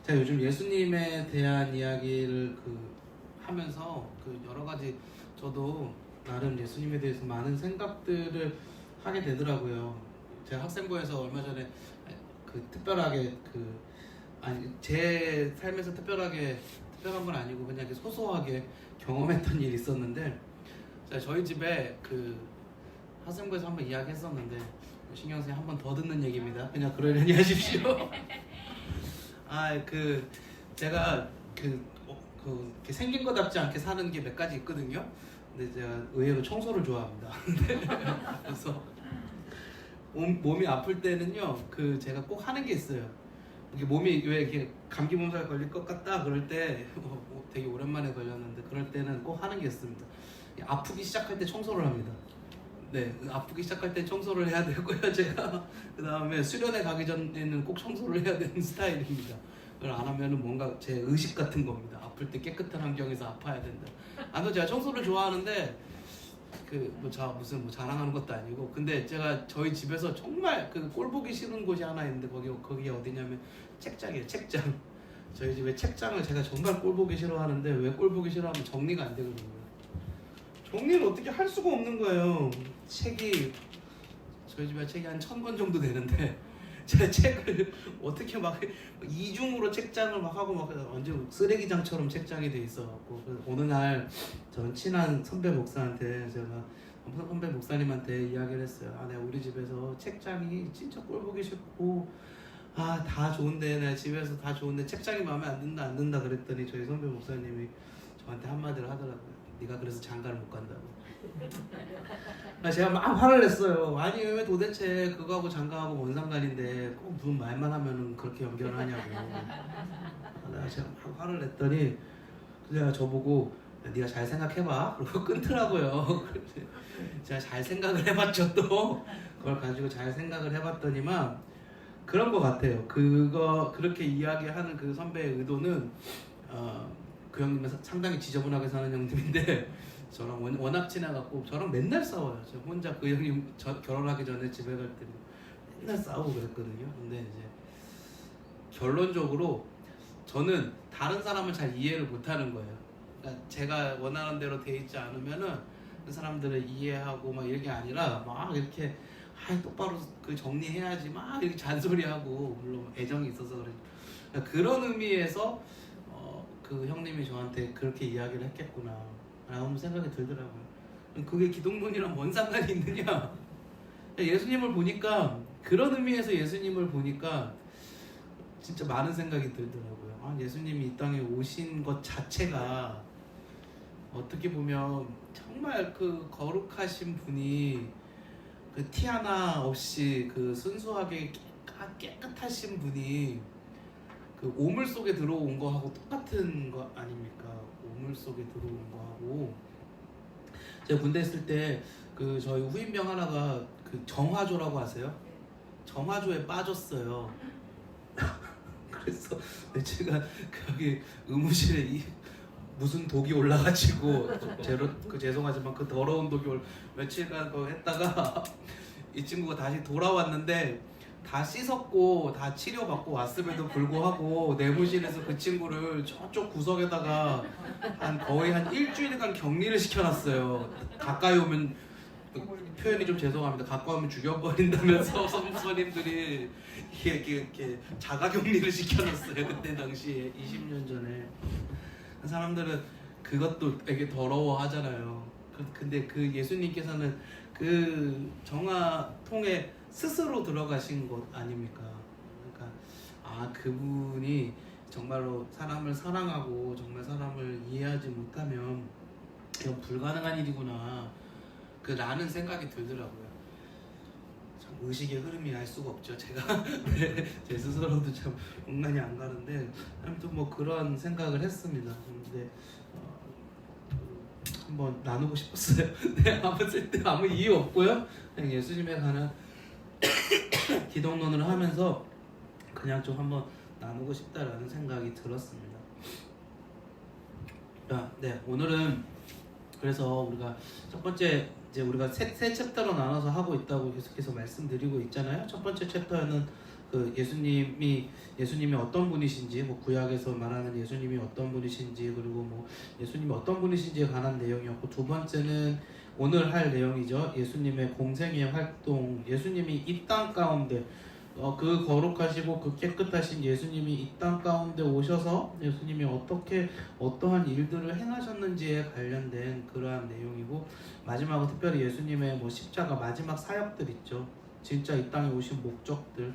제가 요즘 예수님에 대한 이야기를 하면서 여러 가지 저도 나름 예수님에 대해서 많은 생각들을 하게 되더라고요. 제가 학생부에서 얼마 전에 특별하게 아니 제 삶에서 특별한 건 아니고 그냥 이렇게 소소하게 경험했던 일이 있었는데, 저희 집에 학생부에서 한번 이야기했었는데 신경 선생님 한 번 더 듣는 얘기입니다. 그냥 그러려니 하십시오. 제가 이렇게 생긴 거답지 않게 사는 게 몇 가지 있거든요. 근데 제가 의외로 청소를 좋아합니다. 그래서 몸이 아플 때는요, 제가 꼭 하는 게 있어요. 이게 몸이 왜 이렇게 감기 몸살 걸릴 것 같다 그럴 때, 되게 오랜만에 걸렸는데 그럴 때는 꼭 하는 게 있습니다. 아프기 시작할 때 청소를 합니다. 네, 아프기 시작할 때 청소를 해야 되고요. 제가 그 다음에 수련회 가기 전에는 꼭 청소를 해야 되는 스타일입니다. 그걸 안 하면은 뭔가 제 의식 같은 겁니다. 아플 때 깨끗한 환경에서 아파야 된다. 제가 청소를 좋아하는데 무슨 자랑하는 것도 아니고, 근데 제가 저희 집에서 정말 꼴 보기 싫은 곳이 하나 있는데 거기 어디냐면 책장이에요. 책장. 저희 집에 책장을 제가 정말 꼴 보기 싫어하는데, 왜 꼴 보기 싫어하면 정리가 안 되거든요. 정리를 어떻게 할 수가 없는 거예요. 저희 집에 책이 한 1000권 정도 되는데 제 책을 어떻게 막 이중으로 책장을 막 하고 완전 쓰레기장처럼 책장이 돼 있어갖고, 어느 날 저는 친한 선배 목사님한테 이야기를 했어요. 내가 우리 집에서 책장이 진짜 꼴 보기 싫고, 다 좋은데, 내가 집에서 다 좋은데 책장이 마음에 안 든다 그랬더니 저희 선배 목사님이 저한테 한마디를 하더라고요. 네가 그래서 장가를 못 간다고. 제가 막 화를 냈어요. 아니 왜 도대체 그거하고 장가하고 뭔 상관인데 꼭 무슨 말만 하면은 그렇게 연결을 하냐고. 제가 막 화를 냈더니 제가 저보고 네가 잘 생각해봐 그러고 끊더라고요. 제가 잘 생각을 해봤죠. 또 그걸 가지고 잘 생각을 해봤더니만 그런 것 같아요. 그렇게 이야기하는 그 선배의 의도는 그 형님은 상당히 지저분하게 사는 형님인데 저랑 워낙 친해갖고 저랑 맨날 싸워요. 저 혼자 그 형님 결혼하기 전에 집에 갈 때는 맨날 싸우고 그랬거든요. 근데 이제 결론적으로 저는 다른 사람을 잘 이해를 못하는 거예요. 그러니까 제가 원하는 대로 돼 있지 않으면은 그 사람들을 이해하고 막 이런 게 아니라 막 이렇게 똑바로 정리해야지 막 이렇게 잔소리하고, 물론 애정이 있어서 그래. 그러니까 그런 의미에서 그 형님이 저한테 그렇게 이야기를 했겠구나 라는 생각이 들더라고요. 그게 기독론이랑 뭔 상관이 있느냐. 예수님을 보니까, 그런 의미에서 예수님을 보니까 진짜 많은 생각이 들더라고요. 예수님이 이 땅에 오신 것 자체가 어떻게 보면 정말 거룩하신 분이 티 하나 없이 순수하게 깨끗하신 분이 오물 속에 들어온 거하고 똑같은 거 아닙니까? 오물 속에 들어온 거하고. 제가 군대 있을 때 저희 후임병 하나가 정화조라고 아세요? 정화조에 빠졌어요. 그래서 제가 거기 의무실에 무슨 독이 올라가지고 죄송하지만 더러운 독이 며칠간 했다가 이 친구가 다시 돌아왔는데 다 씻었고 다 치료받고 왔음에도 불구하고 내무실에서 그 친구를 저쪽 구석에다가 거의 한 일주일간 격리를 시켜놨어요. 가까이 오면, 표현이 좀 죄송합니다. 가까이 오면 죽여버린다면서 선생님들이 이렇게 자가격리를 시켜놨어요. 그때 당시에 20년 전에. 사람들은 그것도 되게 더러워하잖아요. 근데 예수님께서는 정화통에 스스로 들어가신 것 아닙니까? 그러니까 그분이 정말로 사람을 사랑하고 정말 사람을 이해하지 못하면 이건 불가능한 일이구나 라는 생각이 들더라고요. 참 의식의 흐름이 알 수가 없죠. 제가 제 스스로도 참 공간이 안 가는데 아무튼 그런 생각을 했습니다. 근데 한번 나누고 싶었어요. 네, 아무 이유 없고요. 그냥 예수님에 관한 기독론을 하면서 그냥 좀 한번 나누고 싶다라는 생각이 들었습니다. 네, 오늘은 그래서 우리가 첫 번째 이제 우리가 세 챕터로 나눠서 하고 있다고 계속해서 말씀드리고 있잖아요. 첫 번째 챕터는 그 예수님이 어떤 분이신지, 뭐 구약에서 말하는 예수님이 어떤 분이신지, 그리고 뭐 예수님이 어떤 분이신지에 관한 내용이었고, 두 번째는 오늘 할 내용이죠. 예수님의 공생의 활동. 예수님이 이 땅 가운데 그 거룩하시고 그 깨끗하신 예수님이 이 땅 가운데 오셔서 예수님이 어떠한 일들을 행하셨는지에 관련된 그러한 내용이고, 마지막으로 특별히 예수님의 뭐 십자가 마지막 사역들 있죠. 진짜 이 땅에 오신 목적들을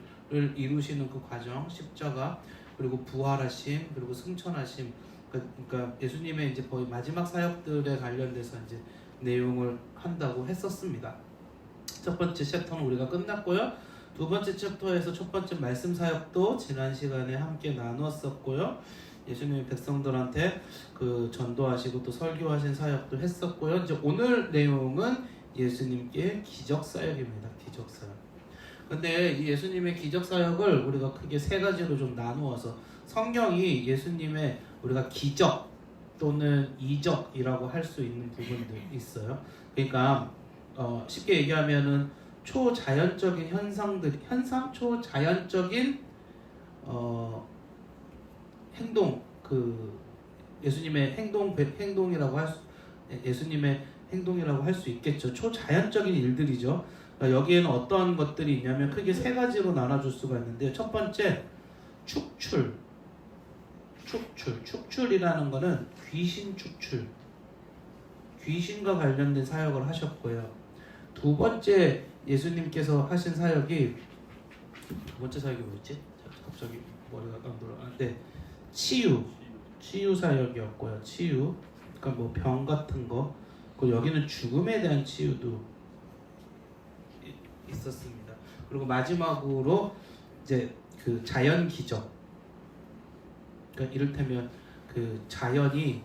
이루시는 그 과정, 십자가, 그리고 부활하심, 그리고 승천하심. 그러니까 예수님의 이제 거의 마지막 사역들에 관련돼서 이제 내용을 한다고 했었습니다. 첫 번째 챕터는 우리가 끝났고요. 두 번째 챕터에서 첫 번째 말씀 사역도 지난 시간에 함께 나누었었고요. 예수님이 백성들한테 그 전도하시고 또 설교하신 사역도 했었고요. 이제 오늘 내용은 예수님께 기적 사역입니다. 기적 사역. 근데 이 예수님의 기적 사역을 우리가 크게 세 가지로 좀 나누어서, 성경이 예수님의 우리가 기적 또는 이적이라고 할 수 있는 부분들이 있어요. 그러니까 쉽게 얘기하면은 초자연적인 초자연적인 행동, 그 예수님의 예수님의 행동이라고 할 수 있겠죠. 초자연적인 일들이죠. 그러니까 여기에는 어떤 것들이 있냐면 크게 세 가지로 나눠줄 수가 있는데, 첫 번째 축출이라는 거는 귀신 축출, 귀신과 관련된 사역을 하셨고요. 두 번째 예수님께서 하신 사역이, 두 번째 사역이 뭐였지? 갑자기 머리가 안 돌아. 네, 치유 사역이었고요. 치유, 그러니까 뭐 병 같은 거. 그리고 여기는 죽음에 대한 치유도 있었습니다. 그리고 마지막으로 이제 그 자연 기적. 그러니까 이를테면 그 자연이,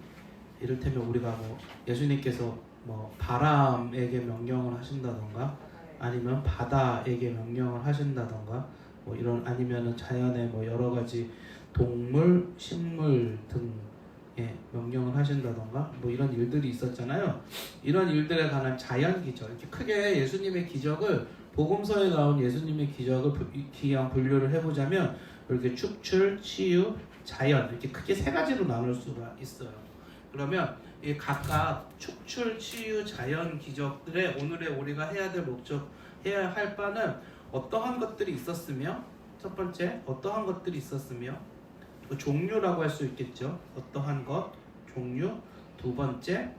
이를테면 우리가 뭐 예수님께서 뭐 바람에게 명령을 하신다던가, 아니면 바다에게 명령을 하신다던가, 뭐 이런, 아니면은 자연의 뭐 여러 가지 동물, 식물 등에 명령을 하신다던가, 뭐 이런 일들이 있었잖아요. 이런 일들에 관한 자연 기적, 이렇게 크게 예수님의 기적을, 복음서에 나온 예수님의 기적을 기양 분류를 해보자면 이렇게 축출, 치유, 자연, 이렇게 크게 세 가지로 나눌 수가 있어요. 그러면 이 각각 축출, 치유, 자연 기적들의 오늘의 우리가 해야 할 바는 어떠한 것들이 있었으며, 첫 번째 어떠한 것들이 있었으며, 그 종류라고 할 수 있겠죠. 어떠한 것, 종류. 두 번째,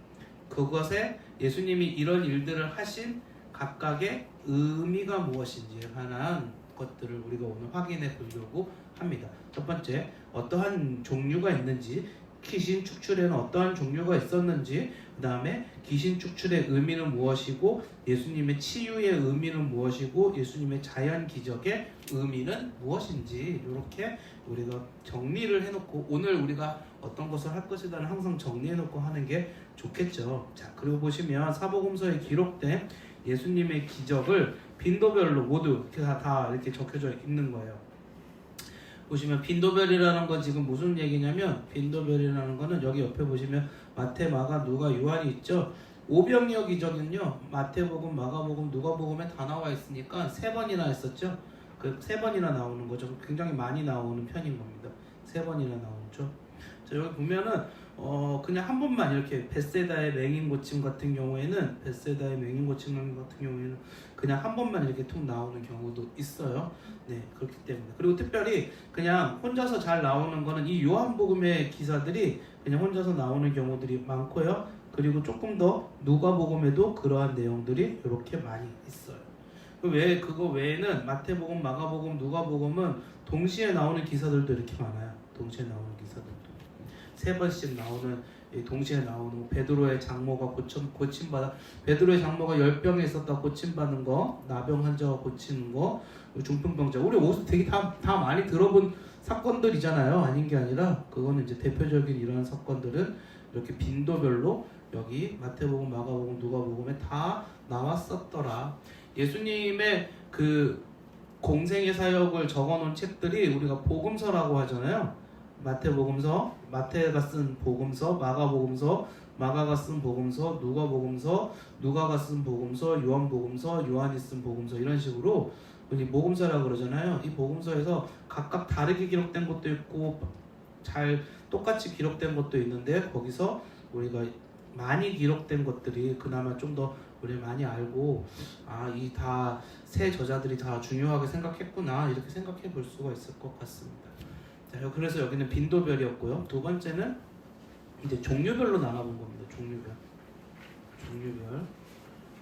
그것에 예수님이 이런 일들을 하신 각각의 의미가 무엇인지에 관한 것들을 우리가 오늘 확인해 보려고 합니다. 첫 번째, 어떠한 종류가 있는지, 귀신 축출에는 어떠한 종류가 있었는지, 그 다음에 귀신 축출의 의미는 무엇이고, 예수님의 치유의 의미는 무엇이고, 예수님의 자연 기적의 의미는 무엇인지, 이렇게 우리가 정리를 해놓고, 오늘 우리가 어떤 것을 할 것이다는 항상 정리해놓고 하는 게 좋겠죠. 자, 그리고 보시면 사복음서에 기록된 예수님의 기적을 빈도별로 모두 다 이렇게 적혀져 있는 거예요. 보시면 빈도별이라는 건 지금 무슨 얘기냐면, 빈도별이라는 거는 여기 옆에 보시면 마태, 마가, 누가, 요한이 있죠. 오병이어 기적은요, 마태복음, 마가복음, 누가복음에 다 나와 있으니까 3번이나 했었죠. 그 3번이나 나오는 거죠. 굉장히 많이 나오는 편인 겁니다. 3번이나 나오죠. 자, 여기 보면은 그냥 한 번만 이렇게 벳세다의 맹인 고침 같은 경우에는 그냥 한 번만 이렇게 툭 나오는 경우도 있어요. 네, 그렇기 때문에. 그리고 특별히 그냥 혼자서 잘 나오는 거는 이 요한복음의 기사들이 그냥 혼자서 나오는 경우들이 많고요. 그리고 조금 더 누가복음에도 그러한 내용들이 이렇게 많이 있어요. 그거 외에는 마태복음, 마가복음, 누가복음은 동시에 나오는 기사들도 이렇게 많아요. 동시에 나오는 기사들도 3번씩 나오는, 동시에 나오는 베드로의 장모가 고침받아, 베드로의 장모가 열병에 있었다 고침받는 거, 나병 환자가 고치는 거, 중풍병자, 우리 옷을 되게 다 많이 들어본 사건들이잖아요. 아닌 게 아니라 그거는 이제 대표적인 이러한 사건들은 이렇게 빈도별로 여기 마태복음, 마가복음, 누가복음에 다 나왔었더라. 예수님의 그 공생의 사역을 적어놓은 책들이 우리가 복음서라고 하잖아요. 마태복음서, 마태가 쓴 복음서, 마가복음서, 마가가 쓴 복음서, 누가복음서, 누가가 쓴 복음서, 요한복음서, 요한이 쓴 복음서, 이런 식으로 이 복음서라고 그러잖아요. 이 복음서에서 각각 다르게 기록된 것도 있고 잘 똑같이 기록된 것도 있는데 거기서 우리가 많이 기록된 것들이 그나마 좀 더 우리 많이 알고 이 다 세 저자들이 다 중요하게 생각했구나 이렇게 생각해 볼 수가 있을 것 같습니다. 자, 그래서 여기는 빈도별이었고요. 두 번째는 이제 종류별로 나눠본 겁니다. 종류별.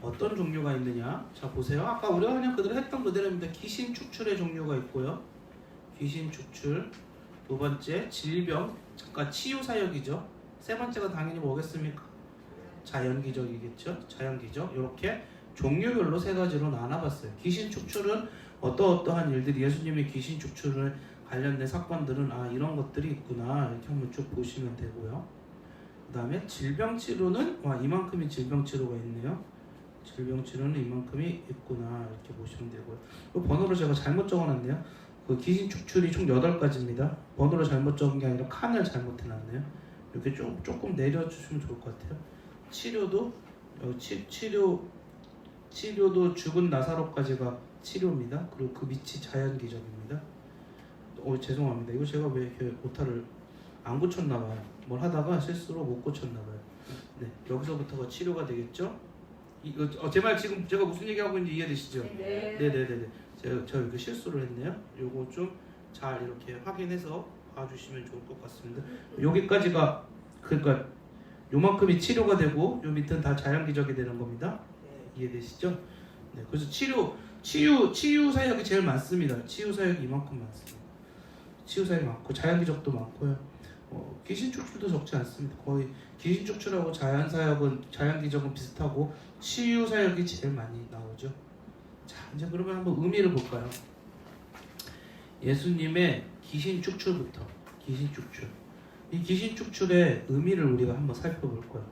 어떤 종류가 있느냐? 자 보세요. 아까 우리가 그냥 그대로 했던 그대로입니다. 귀신 축출의 종류가 있고요. 귀신 축출. 두 번째 질병, 그러니까 치유 사역이죠. 세 번째가 당연히 뭐겠습니까? 자연기적이겠죠. 자연기적. 이렇게 종류별로 세 가지로 나눠봤어요. 귀신 축출은 어떠한 일들이 예수님의 귀신 축출을 관련된 사건들은 이런 것들이 있구나 이렇게 한번 쭉 보시면 되고요. 그 다음에 질병치료는 이만큼의 질병치료가 있네요. 질병치료는 이만큼이 있구나 이렇게 보시면 되고요. 이 번호를 제가 잘못 적어놨네요. 그 귀신 축출이 총 8가지입니다. 번호를 잘못 적은 게 아니라 칸을 잘못 해놨네요. 이렇게 조금 내려주시면 좋을 것 같아요. 치료도 치료도 죽은 나사로까지가 치료입니다. 그리고 그 밑이 자연기적입니다. 죄송합니다. 이거 제가 왜 이렇게 오타를 안 고쳤나봐요. 뭘 하다가 실수로 못 고쳤나봐요. 네, 여기서부터가 치료가 되겠죠? 제 말 지금 제가 무슨 얘기하고 있는지 이해되시죠? 네. 네네네네. 제가 이렇게 실수를 했네요. 요거 좀 잘 이렇게 확인해서 봐주시면 좋을 것 같습니다. 여기까지가 그러니까 요만큼이 치료가 되고 요 밑은 다 자연기적이 되는 겁니다. 이해되시죠? 네, 그래서 치유 사역이 제일 많습니다. 치유 사역이 이만큼 많습니다. 치유 사역이 많고 자연기적도 많고요. 귀신 축출도 적지 않습니다. 거의 귀신 축출하고 자연기적은 비슷하고 치유 사역이 제일 많이 나오죠. 자, 이제 그러면 한번 의미를 볼까요? 예수님의 귀신 축출부터 귀신 축출. 이 귀신 축출의 의미를 우리가 한번 살펴볼 거예요.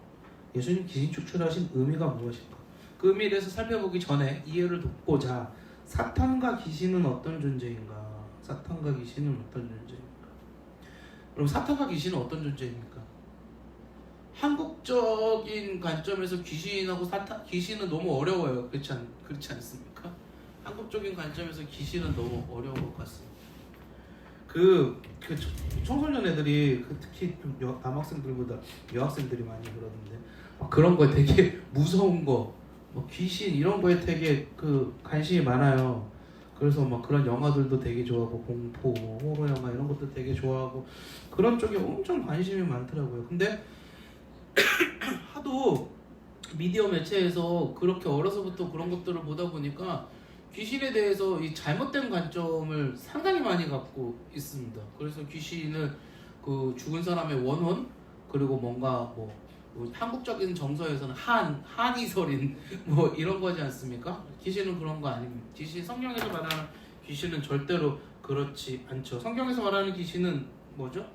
예수님 귀신 축출하신 의미가 무엇일까? 그 의미에 대해서 살펴보기 전에 이해를 돕고자 사탄과 귀신은 어떤 존재인가? 사탄과 귀신은 어떤 존재입니까? 그럼 사탄과 귀신은 어떤 존재입니까? 한국적인 관점에서 귀신은 너무 어려워요. 그렇지 않습니까? 한국적인 관점에서 귀신은 너무 어려운 것 같습니다. 그 청소년 애들이 특히 좀 남학생들보다 여학생들이 많이 그러는데 그런 거에 되게 무서운 거, 귀신 이런 거에 되게 관심이 많아요. 그래서 그런 영화들도 되게 좋아하고 공포, 호러 영화 이런 것도 되게 좋아하고 그런 쪽에 엄청 관심이 많더라고요. 근데 하도 미디어 매체에서 그렇게 어려서부터 그런 것들을 보다 보니까 귀신에 대해서 이 잘못된 관점을 상당히 많이 갖고 있습니다. 그래서 귀신을 죽은 사람의 원혼 그리고 뭔가 한국적인 정서에서는 한이설인 이런 거지 않습니까? 귀신은 그런 거 아닙니다. 성경에서 말하는 귀신은 절대로 그렇지 않죠. 성경에서 말하는 귀신은 뭐죠?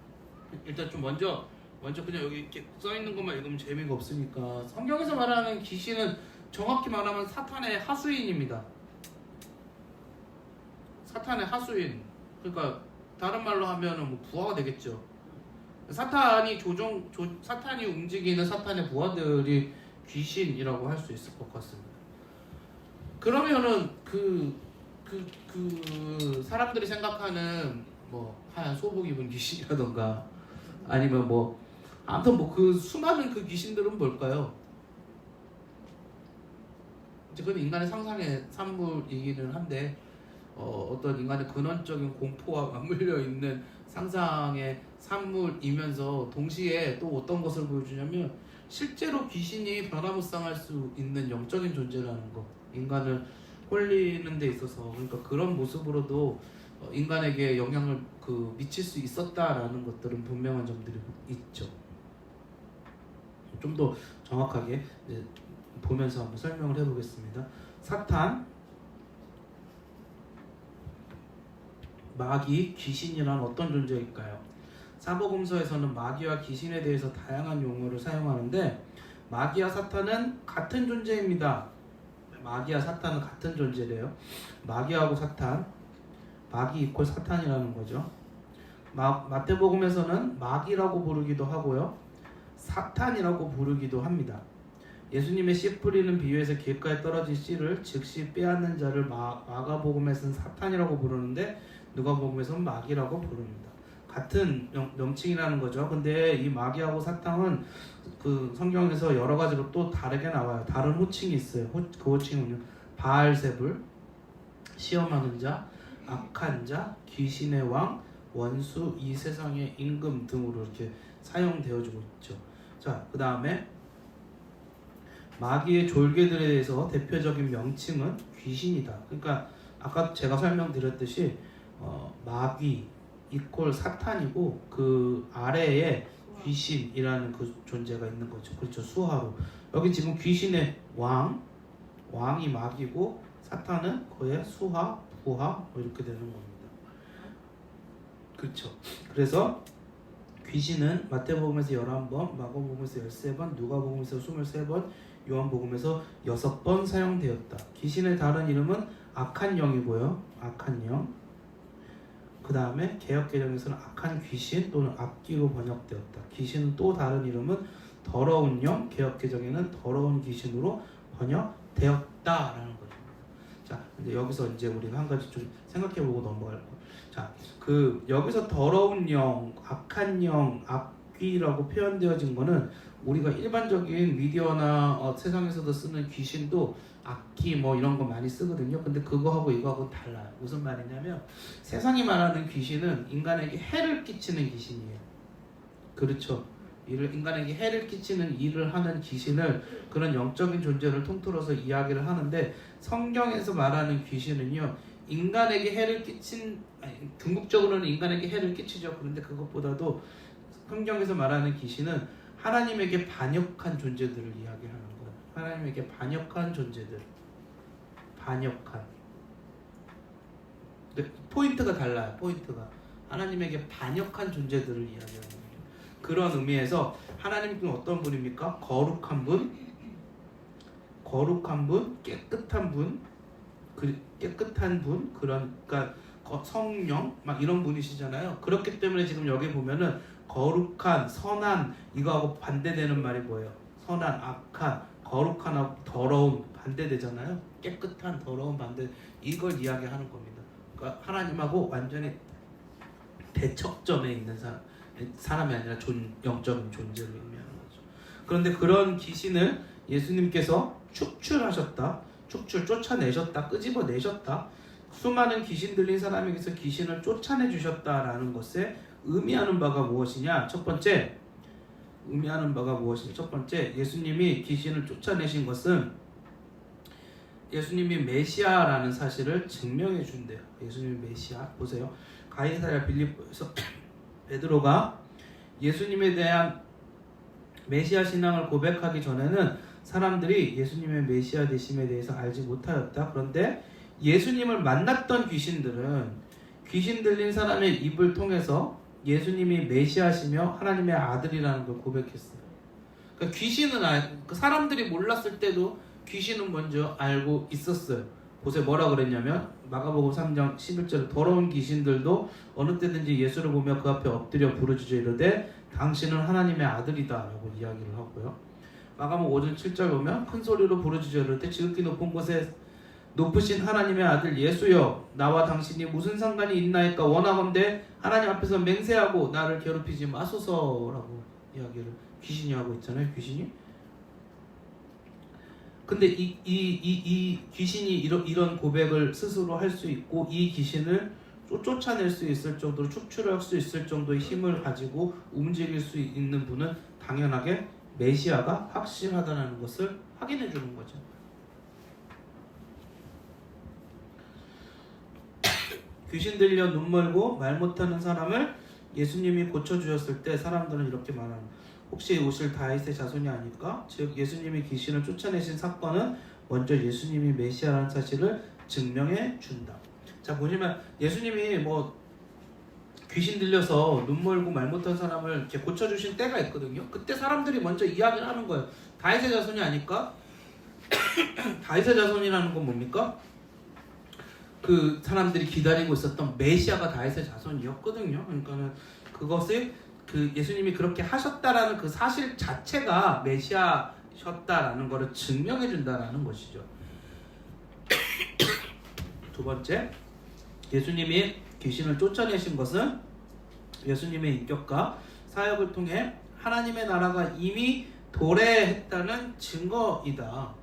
일단 좀 먼저 그냥 여기 이렇게 써 있는 것만 읽으면 재미가 없으니까 성경에서 말하는 귀신은 정확히 말하면 사탄의 하수인입니다. 사탄의 하수인. 그러니까 다른 말로 하면은 부하가 되겠죠. 사탄이 움직이는 사탄의 부하들이 귀신이라고 할 수 있을 것 같습니다. 그러면은 그 사람들이 생각하는 하얀 소복 입은 귀신이라던가 아니면 아무튼 그 수많은 그 귀신들은 뭘까요? 이제 그건 인간의 상상의 산물이기는 한데 어떤 인간의 근원적인 공포와 맞물려 있는 상상의 산물이면서 동시에 또 어떤 것을 보여주냐면 실제로 귀신이 변화무쌍할 수 있는 영적인 존재라는 거, 인간을 홀리는 데 있어서 그러니까 그런 모습으로도 인간에게 영향을 미칠 수 있었다라는 것들은 분명한 점들이 있죠. 좀 더 정확하게 이제 보면서 한번 설명을 해보겠습니다. 사탄, 마귀, 귀신이란 어떤 존재일까요? 사복음서에서는 마귀와 귀신에 대해서 다양한 용어를 사용하는데 마귀와 사탄은 같은 존재입니다. 마귀와 사탄은 같은 존재래요. 마귀하고 사탄, 마귀 이퀄 사탄이라는 거죠. 마태복음에서는 마귀라고 부르기도 하고요, 사탄이라고 부르기도 합니다. 예수님의 씨 뿌리는 비유에서 길가에 떨어진 씨를 즉시 빼앗는 자를 마가복음에서는 사탄이라고 부르는데 누가복음에서는 마귀라고 부릅니다. 같은 명칭이라는 거죠. 근데 이 마귀하고 사탄은 그 성경에서 여러 가지로 또 다르게 나와요. 다른 호칭이 있어요. 그 호칭은요, 바알세불, 시험하는 자, 악한 자, 귀신의 왕, 원수, 이 세상의 임금 등으로 이렇게 사용되어지고 있죠. 자, 그 다음에 마귀의 졸개들에 대해서 대표적인 명칭은 귀신이다. 그러니까 아까 제가 설명드렸듯이 마귀 이퀄 사탄이고 그 아래에 귀신이라는 그 존재가 있는 거죠. 그렇죠. 수하로. 여기 지금 귀신의 왕이 마귀고 사탄은 그의 수하, 부하 뭐 이렇게 되는 겁니다. 그렇죠. 그래서 귀신은 마태복음에서 11번, 마가복음에서 13번, 누가복음에서 23번, 요한복음에서 6번 사용되었다. 귀신의 다른 이름은 악한 영이고요. 악한 영. 그 다음에 개역개정에서는 악한 귀신 또는 악기로 번역되었다. 귀신은 또 다른 이름은 더러운 영, 개역개정에는 더러운 귀신으로 번역되었다라는 거죠. 자, 이제 여기서 이제 우리가 한 가지 좀 생각해보고 넘어갈 거. 자, 그 여기서 더러운 영, 악한 영, 악귀라고 표현되어진 거는 우리가 일반적인 미디어나 세상에서도 쓰는 귀신도 악기 뭐 이런 거 많이 쓰거든요. 근데 그거하고 이거하고 달라요. 무슨 말이냐면 세상이 말하는 귀신은 인간에게 해를 끼치는 귀신이에요. 그렇죠. 인간에게 해를 끼치는 일을 하는 귀신을 그런 영적인 존재를 통틀어서 이야기를 하는데 성경에서 말하는 귀신은요, 인간에게 해를 궁극적으로는 인간에게 해를 끼치죠. 그런데 그것보다도 성경에서 말하는 귀신은 하나님에게 반역한 존재들을 이야기하는 거예요. 하나님에게 반역한 존재들. 반역한. 포인트가 달라요. 포인트가. 하나님에게 반역한 존재들을 이야기하는 거예요. 그런 의미에서 하나님은 어떤 분입니까? 거룩한 분, 깨끗한 분, 그러니까 성령 막 이런 분이시잖아요. 그렇기 때문에 지금 여기 보면은 거룩한, 선한 이거하고 반대되는 말이 뭐예요? 선한, 악한, 거룩한하고 더러운 반대되잖아요. 깨끗한, 더러운 반대, 이걸 이야기하는 겁니다. 그러니까 하나님하고 완전히 대척점에 있는 사람이 아니라 영적인 존재를 의미하는 거죠. 그런데 그런 귀신을 예수님께서 축출하셨다, 쫓아내셨다, 끄집어내셨다, 수많은 귀신 들린 사람에게서 귀신을 쫓아내 주셨다라는 것에 의미하는 바가 무엇이냐? 첫 번째, 예수님이 귀신을 쫓아내신 것은 예수님이 메시아라는 사실을 증명해 준대요. 예수님이 메시아. 보세요. 가이사랴 빌립보에서 베드로가 예수님에 대한 메시아 신앙을 고백하기 전에는 사람들이 예수님의 메시아 되심에 대해서 알지 못하였다. 그런데 예수님을 만났던 귀신들은 귀신 들린 사람의 입을 통해서 예수님이 메시아시며 하나님의 아들이라는 걸 고백했어요. 그러니까 귀신은 사람들이 몰랐을 때도 귀신은 먼저 알고 있었어요. 보세요. 뭐라 그랬냐면 마가복음 3장 11절에 더러운 귀신들도 어느 때든지 예수를 보며 그 앞에 엎드려 부르짖어 이르되 당신은 하나님의 아들이다 라고 이야기를 하고요. 마가복음 5장 7절 보면 큰 소리로 부르짖어 이르되 지극히 높은 곳에 높으신 하나님의 아들 예수여, 나와 당신이 무슨 상관이 있나이까? 원하건대 하나님 앞에서 맹세하고 나를 괴롭히지 마소서라고 이야기를 귀신이 하고 있잖아요. 귀신이. 근데 이 귀신이 이런 고백을 스스로 할 수 있고 이 귀신을 쫓아낼 수 있을 정도로 축출할 수 있을 정도의 힘을 가지고 움직일 수 있는 분은 당연하게 메시아가 확실하다는 것을 확인해 주는 거죠. 귀신 들려 눈 멀고 말 못하는 사람을 예수님이 고쳐주셨을 때 사람들은 이렇게 말합니다. 혹시 오실 다윗의 자손이 아닐까? 즉 예수님이 귀신을 쫓아내신 사건은 먼저 예수님이 메시아라는 사실을 증명해 준다. 자, 보시면 예수님이 뭐 귀신 들려서 눈 멀고 말 못하는 사람을 이렇게 고쳐주신 때가 있거든요. 그때 사람들이 먼저 이야기를 하는 거예요. 다윗의 자손이 아닐까? 다윗의 자손이라는 건 뭡니까? 그 사람들이 기다리고 있었던 메시아가 다윗의 자손이었거든요. 그러니까 그것을 그 예수님이 그렇게 하셨다라는 그 사실 자체가 메시아 도래하셨다라는 것을 증명해 준다라는 것이죠. 두 번째, 예수님이 귀신을 쫓아내신 것은 예수님의 인격과 사역을 통해 하나님의 나라가 이미 도래했다는 증거이다.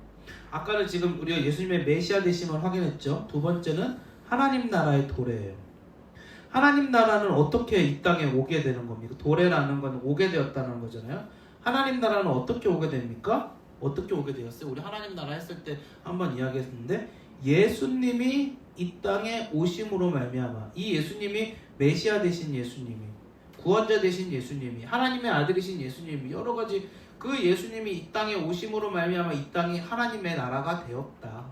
아까는 지금 우리가 예수님의 메시아 되심을 확인했죠. 두 번째는 하나님 나라의 도래예요. 하나님 나라는 어떻게 이 땅에 오게 되는 겁니까? 도래라는 건 오게 되었다는 거잖아요. 하나님 나라는 어떻게 오게 됩니까? 어떻게 오게 되었어요? 우리 하나님 나라 했을 때 한번 이야기했는데 예수님이 이 땅에 오심으로 말미암아, 이 예수님이 메시아 되신 예수님이, 구원자 되신 예수님이, 하나님의 아들이신 예수님이, 여러 가지 그 예수님이 이 땅에 오심으로 말미암아 이 땅이 하나님의 나라가 되었다.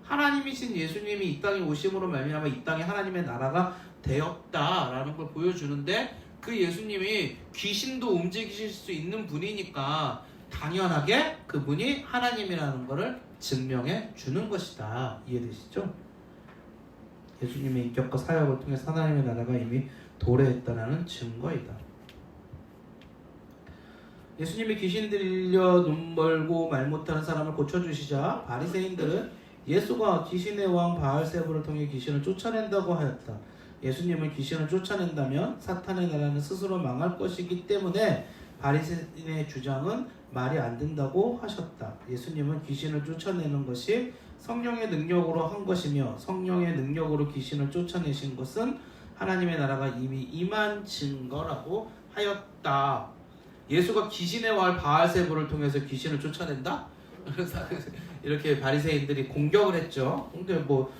하나님이신 예수님이 이 땅에 오심으로 말미암아 이 땅에 하나님의 나라가 되었다라는 걸 보여주는데, 그 예수님이 귀신도 움직이실 수 있는 분이니까 당연하게 그분이 하나님이라는 것을 증명해 주는 것이다. 이해되시죠? 예수님의 인격과 사역을 통해 하나님의 나라가 이미 도래했다는 증거이다. 예수님이 귀신 들려 눈 멀고 말 못하는 사람을 고쳐주시자 바리새인들은 예수가 귀신의 왕 바알세불을 통해 귀신을 쫓아낸다고 하였다. 예수님은 귀신을 쫓아낸다면 사탄의 나라는 스스로 망할 것이기 때문에 바리새인의 주장은 말이 안 된다고 하셨다. 예수님은 귀신을 쫓아내는 것이 성령의 능력으로 한 것이며 성령의 능력으로 귀신을 쫓아내신 것은 하나님의 나라가 이미 임한 증거라고 하였다. 예수가 귀신의 왕 바알세불을 통해서 귀신을 쫓아낸다? 그래서 이렇게 바리새인들이 공격을 했죠. 근데 뭐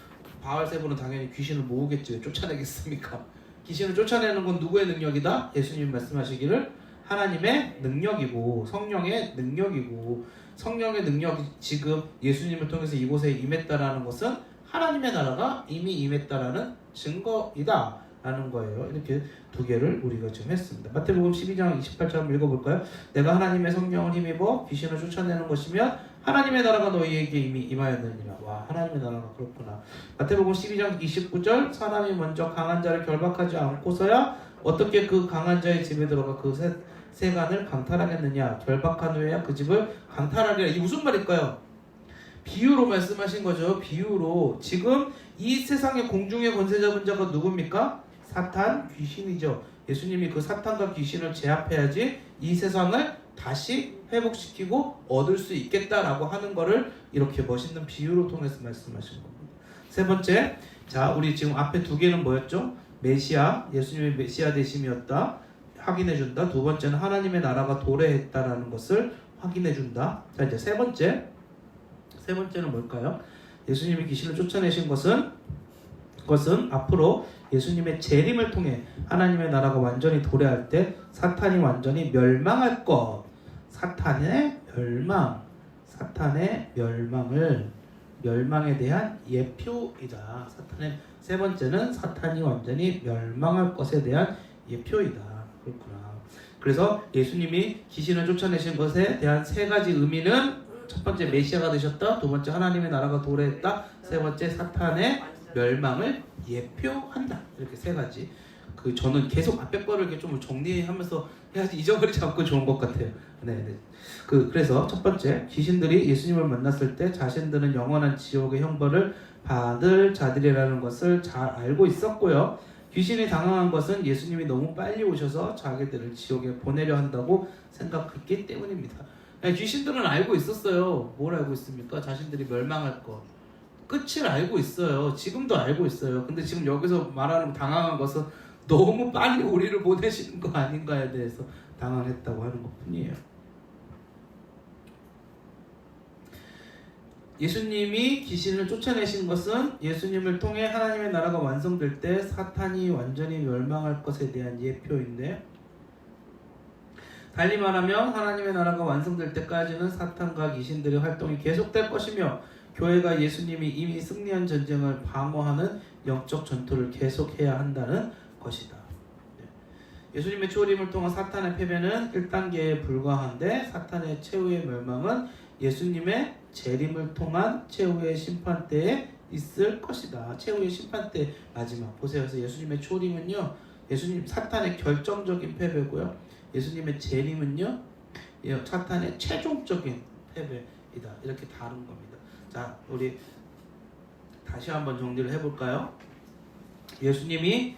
바알세불은 당연히 귀신을 모으겠죠. 쫓아내겠습니까? 귀신을 쫓아내는 건 누구의 능력이다? 예수님 말씀하시기를 하나님의 능력이고 성령의 능력이고, 성령의 능력이 지금 예수님을 통해서 이곳에 임했다라는 것은 하나님의 나라가 이미 임했다라는 증거이다 라는 거예요. 이렇게 두 개를 우리가 지금 했습니다. 마태복음 12장 28절 한번 읽어볼까요? 내가 하나님의 성령을 힘입어 귀신을 쫓아내는 것이면 하나님의 나라가 너희에게 이미 임하였느니라. 와, 하나님의 나라가 그렇구나. 마태복음 12장 29절 사람이 먼저 강한 자를 결박하지 않고서야 어떻게 그 강한 자의 집에 들어가 그 세간을 강탈하겠느냐. 결박한 후에야 그 집을 강탈하리라. 이게 무슨 말일까요? 비유로 말씀하신 거죠. 비유로. 지금 이 세상의 공중의 권세 잡은 자가 누굽니까? 사탄, 귀신이죠. 예수님이 그 사탄과 귀신을 제압해야지 이 세상을 다시 회복시키고 얻을 수 있겠다라고 하는 거를 이렇게 멋있는 비유로 통해서 말씀하신 겁니다. 세 번째, 자, 우리 지금 앞에 두 개는 뭐였죠? 메시아, 예수님의 메시아 되심이었다. 확인해준다. 두 번째는 하나님의 나라가 도래했다라는 것을 확인해준다. 자, 이제 세 번째는 뭘까요? 예수님이 귀신을 쫓아내신 것은 앞으로 예수님의 재림을 통해 하나님의 나라가 완전히 도래할 때 사탄이 완전히 멸망할 것. 사탄의 멸망에 대한 예표이다. 세 번째는 사탄이 완전히 멸망할 것에 대한 예표이다. 그렇구나. 그래서 예수님이 귀신을 쫓아내신 것에 대한 세 가지 의미는, 첫 번째 메시아가 되셨다, 두 번째 하나님의 나라가 도래했다, 세 번째 사탄의 멸망을 예표한다. 이렇게 세 가지. 저는 계속 앞에 거를 이렇게 좀 정리하면서 해야지 잊어버리지 않고 좋은 것 같아요. 네. 그래서 첫 번째, 귀신들이 예수님을 만났을 때 자신들은 영원한 지옥의 형벌을 받을 자들이라는 것을 잘 알고 있었고요. 귀신이 당황한 것은 예수님이 너무 빨리 오셔서 자기들을 지옥에 보내려 한다고 생각했기 때문입니다. 귀신들은 알고 있었어요. 뭘 알고 있습니까? 자신들이 멸망할 것. 끝을 알고 있어요. 지금도 알고 있어요. 근데 지금 여기서 말하는 당황한 것은 너무 빨리 우리를 보내시는 거 아닌가에 대해서 당황했다고 하는 것 뿐이에요. 예수님이 귀신을 쫓아내신 것은 예수님을 통해 하나님의 나라가 완성될 때 사탄이 완전히 멸망할 것에 대한 예표인데, 달리 말하면 하나님의 나라가 완성될 때까지는 사탄과 귀신들의 활동이 계속될 것이며 교회가 예수님이 이미 승리한 전쟁을 방어하는 영적 전투를 계속해야 한다는 것이다. 예수님의 초림을 통한 사탄의 패배는 1단계에 불과한데 사탄의 최후의 멸망은 예수님의 재림을 통한 최후의 심판대에 있을 것이다. 최후의 심판대 마지막. 보세요. 그래서 예수님의 초림은요, 사탄의 결정적인 패배고요. 예수님의 재림은요, 사탄의 최종적인 패배이다. 이렇게 다른 겁니다. 자, 우리 다시 한번 정리를 해볼까요? 예수님이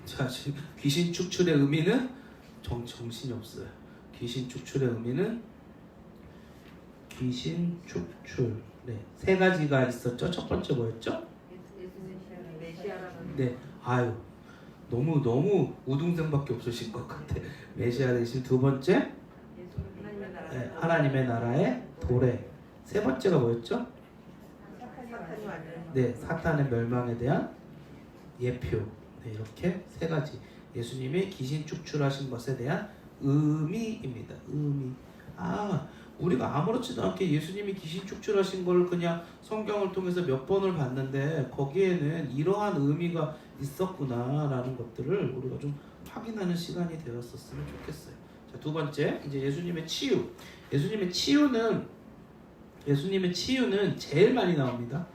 자, 지금 귀신 축출의 의미는 정신이 없어요. 귀신 축출의 의미는 귀신 축출. 네, 세 가지가 있었죠. 첫 번째 뭐였죠? 네, 아유 너무 우등생밖에 없으신 것 같아. 메시아 대신 두 번째 네, 하나님의 나라의 도래. 세 번째가 뭐였죠? 네, 사탄의 멸망에 대한 예표. 네, 이렇게 세 가지 예수님이 귀신 축출하신 것에 대한 의미입니다. 의미. 우리가 아무렇지도 않게 예수님이 귀신 축출하신 걸 그냥 성경을 통해서 몇 번을 봤는데 거기에는 이러한 의미가 있었구나라는 것들을 우리가 좀 확인하는 시간이 되었었으면 좋겠어요. 자, 두 번째, 이제 예수님의 치유. 예수님의 치유는 제일 많이 나옵니다.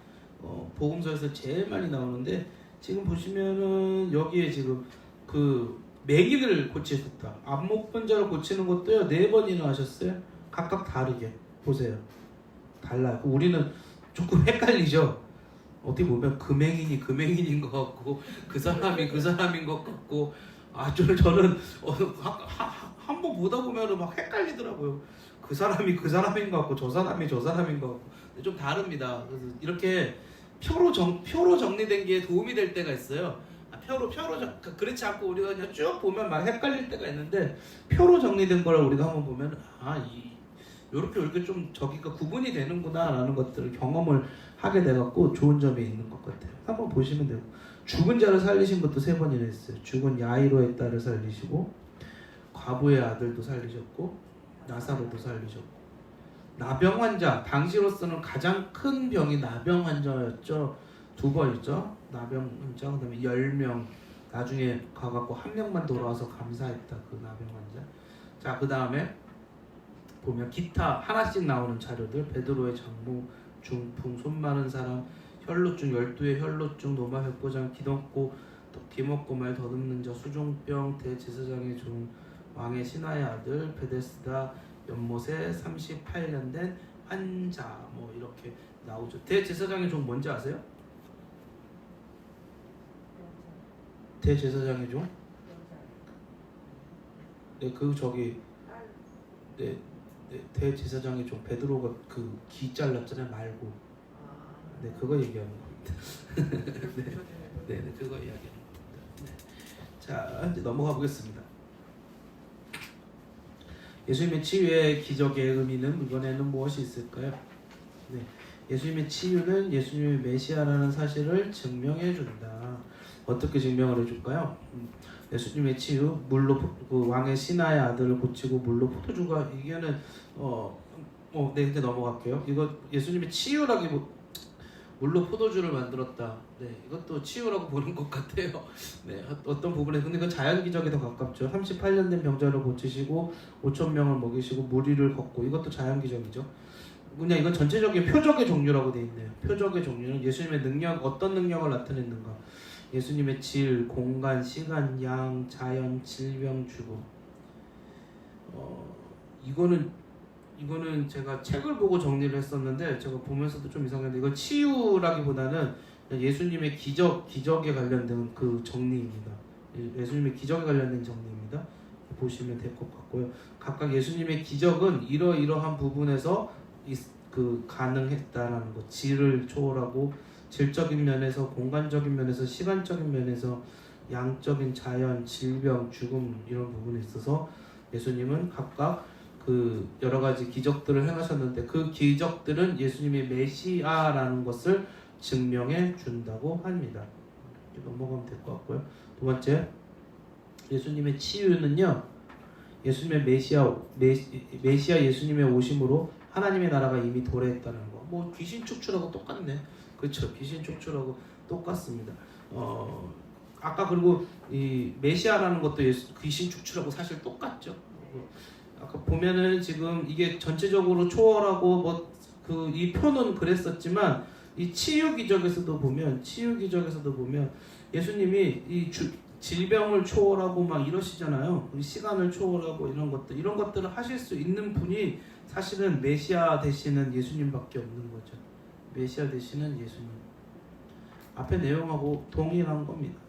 복음서에서 제일 많이 나오는데 지금 보시면은 여기에 지금 그 매기를 고치셨다. 안목분자를 고치는 것도요 4번이나 하셨어요. 각각 다르게 보세요. 달라요. 우리는 조금 헷갈리죠. 어떻게 보면 금행인인 것 같고 그 사람이 그 사람인 것 같고 저는 한 번 보다 보면은 막 헷갈리더라고요. 그 사람이 그 사람인 것 같고 저 사람이 저 사람인 것 같고 좀 다릅니다. 그래서 이렇게 표로 정리된 게 도움이 될 때가 있어요. 그렇지 않고 우리가 그냥 쭉 보면 막 헷갈릴 때가 있는데 표로 정리된 걸 우리가 한번 보면 이렇게 좀 저기가 구분이 되는구나라는 것들을 경험을 하게 돼갖고 좋은 점이 있는 것 같아요. 한번 보시면 되고 죽은 자를 살리신 것도 3번이나 했어요. 죽은 야이로의 딸을 살리시고 과부의 아들도 살리셨고 나사로도 살리셨고 나병 환자, 당시로서는 가장 큰 병이 나병 환자였죠. 2번이죠. 나병 환자, 그다음에 10명 나중에 가갖고 1명만 돌아와서 감사했다. 그 나병 환자. 자, 그 다음에 보면 기타 하나씩 나오는 자료들. 베드로의 장모, 중풍, 손 마른 사람, 혈루증, 12의 혈루증, 노마 백보장, 기먹고 말 더듬는 자, 수종병, 대제사장의 종, 왕의 신하의 아들, 베데스다, 연못에 38년 된 환자, 뭐 이렇게 나오죠. 대제사장의 종 뭔지 아세요? 대제사장의 종? 네, 대제사장의 종 베드로가 그 기 잘랐잖아요. 말고. 네, 그거 얘기하는 겁니다. 네, 그거 이야기하는 겁니다. 네. 자, 이제 넘어가 보겠습니다. 예수님의 치유의 기적의 의미는 이번에는 무엇이 있을까요? 네, 예수님의 치유는 예수님의 메시아라는 사실을 증명해 준다. 어떻게 증명을 해줄까요? 예수님의 치유, 물로 그 왕의 신하의 아들을 고치고 물로 포도주가 이게는 네, 이제 넘어갈게요. 이거 예수님의 치유라기 물로 포도주를 만들었다. 네, 이것도 치유라고 보는 것 같아요. 네, 어떤 부분에 근데 그 자연 기적에 더 가깝죠. 38년 된 병자를 고치시고 5,000명을 먹이시고 무리를 걷고 이것도 자연 기적이죠. 그냥 이건 전체적인 표적의 종류라고 돼 있네요. 표적의 종류는 예수님의 능력, 어떤 능력을 나타냈는가. 예수님의 질, 공간, 시간, 양, 자연, 질병, 죽음. 이거는 제가 책을 보고 정리를 했었는데 제가 보면서도 좀 이상했는데 이거 치유라기보다는 예수님의 기적에 관련된 그 정리입니다. 예수님의 기적에 관련된 정리입니다. 보시면 될 것 같고요. 각각 예수님의 기적은 이러이러한 부분에서 가능했다라는 것, 질을 초월하고 질적인 면에서, 공간적인 면에서, 시간적인 면에서, 양적인 자연, 질병, 죽음 이런 부분에 있어서 예수님은 각각 그 여러 가지 기적들을 행하셨는데 그 기적들은 예수님의 메시아라는 것을 증명해 준다고 합니다. 넘어가면 될 것 같고요. 두 번째, 예수님의 치유는요, 예수님의 메시아 예수님의 오심으로 하나님의 나라가 이미 도래했다는 거. 뭐 귀신 축출하고 똑같네. 그렇죠. 귀신 축출하고 똑같습니다. 아까 그리고 이 메시아라는 것도 귀신 축출하고 사실 똑같죠. 아까 보면은 지금 이게 전체적으로 초월하고 이 표는 그랬었지만 이 치유 기적에서도 보면 예수님이 질병을 초월하고 막 이러시잖아요. 우리 시간을 초월하고 이런 것들을 하실 수 있는 분이 사실은 메시아 되시는 예수님밖에 없는 거죠. 메시아 되시는 예수님. 앞에 내용하고 동일한 겁니다.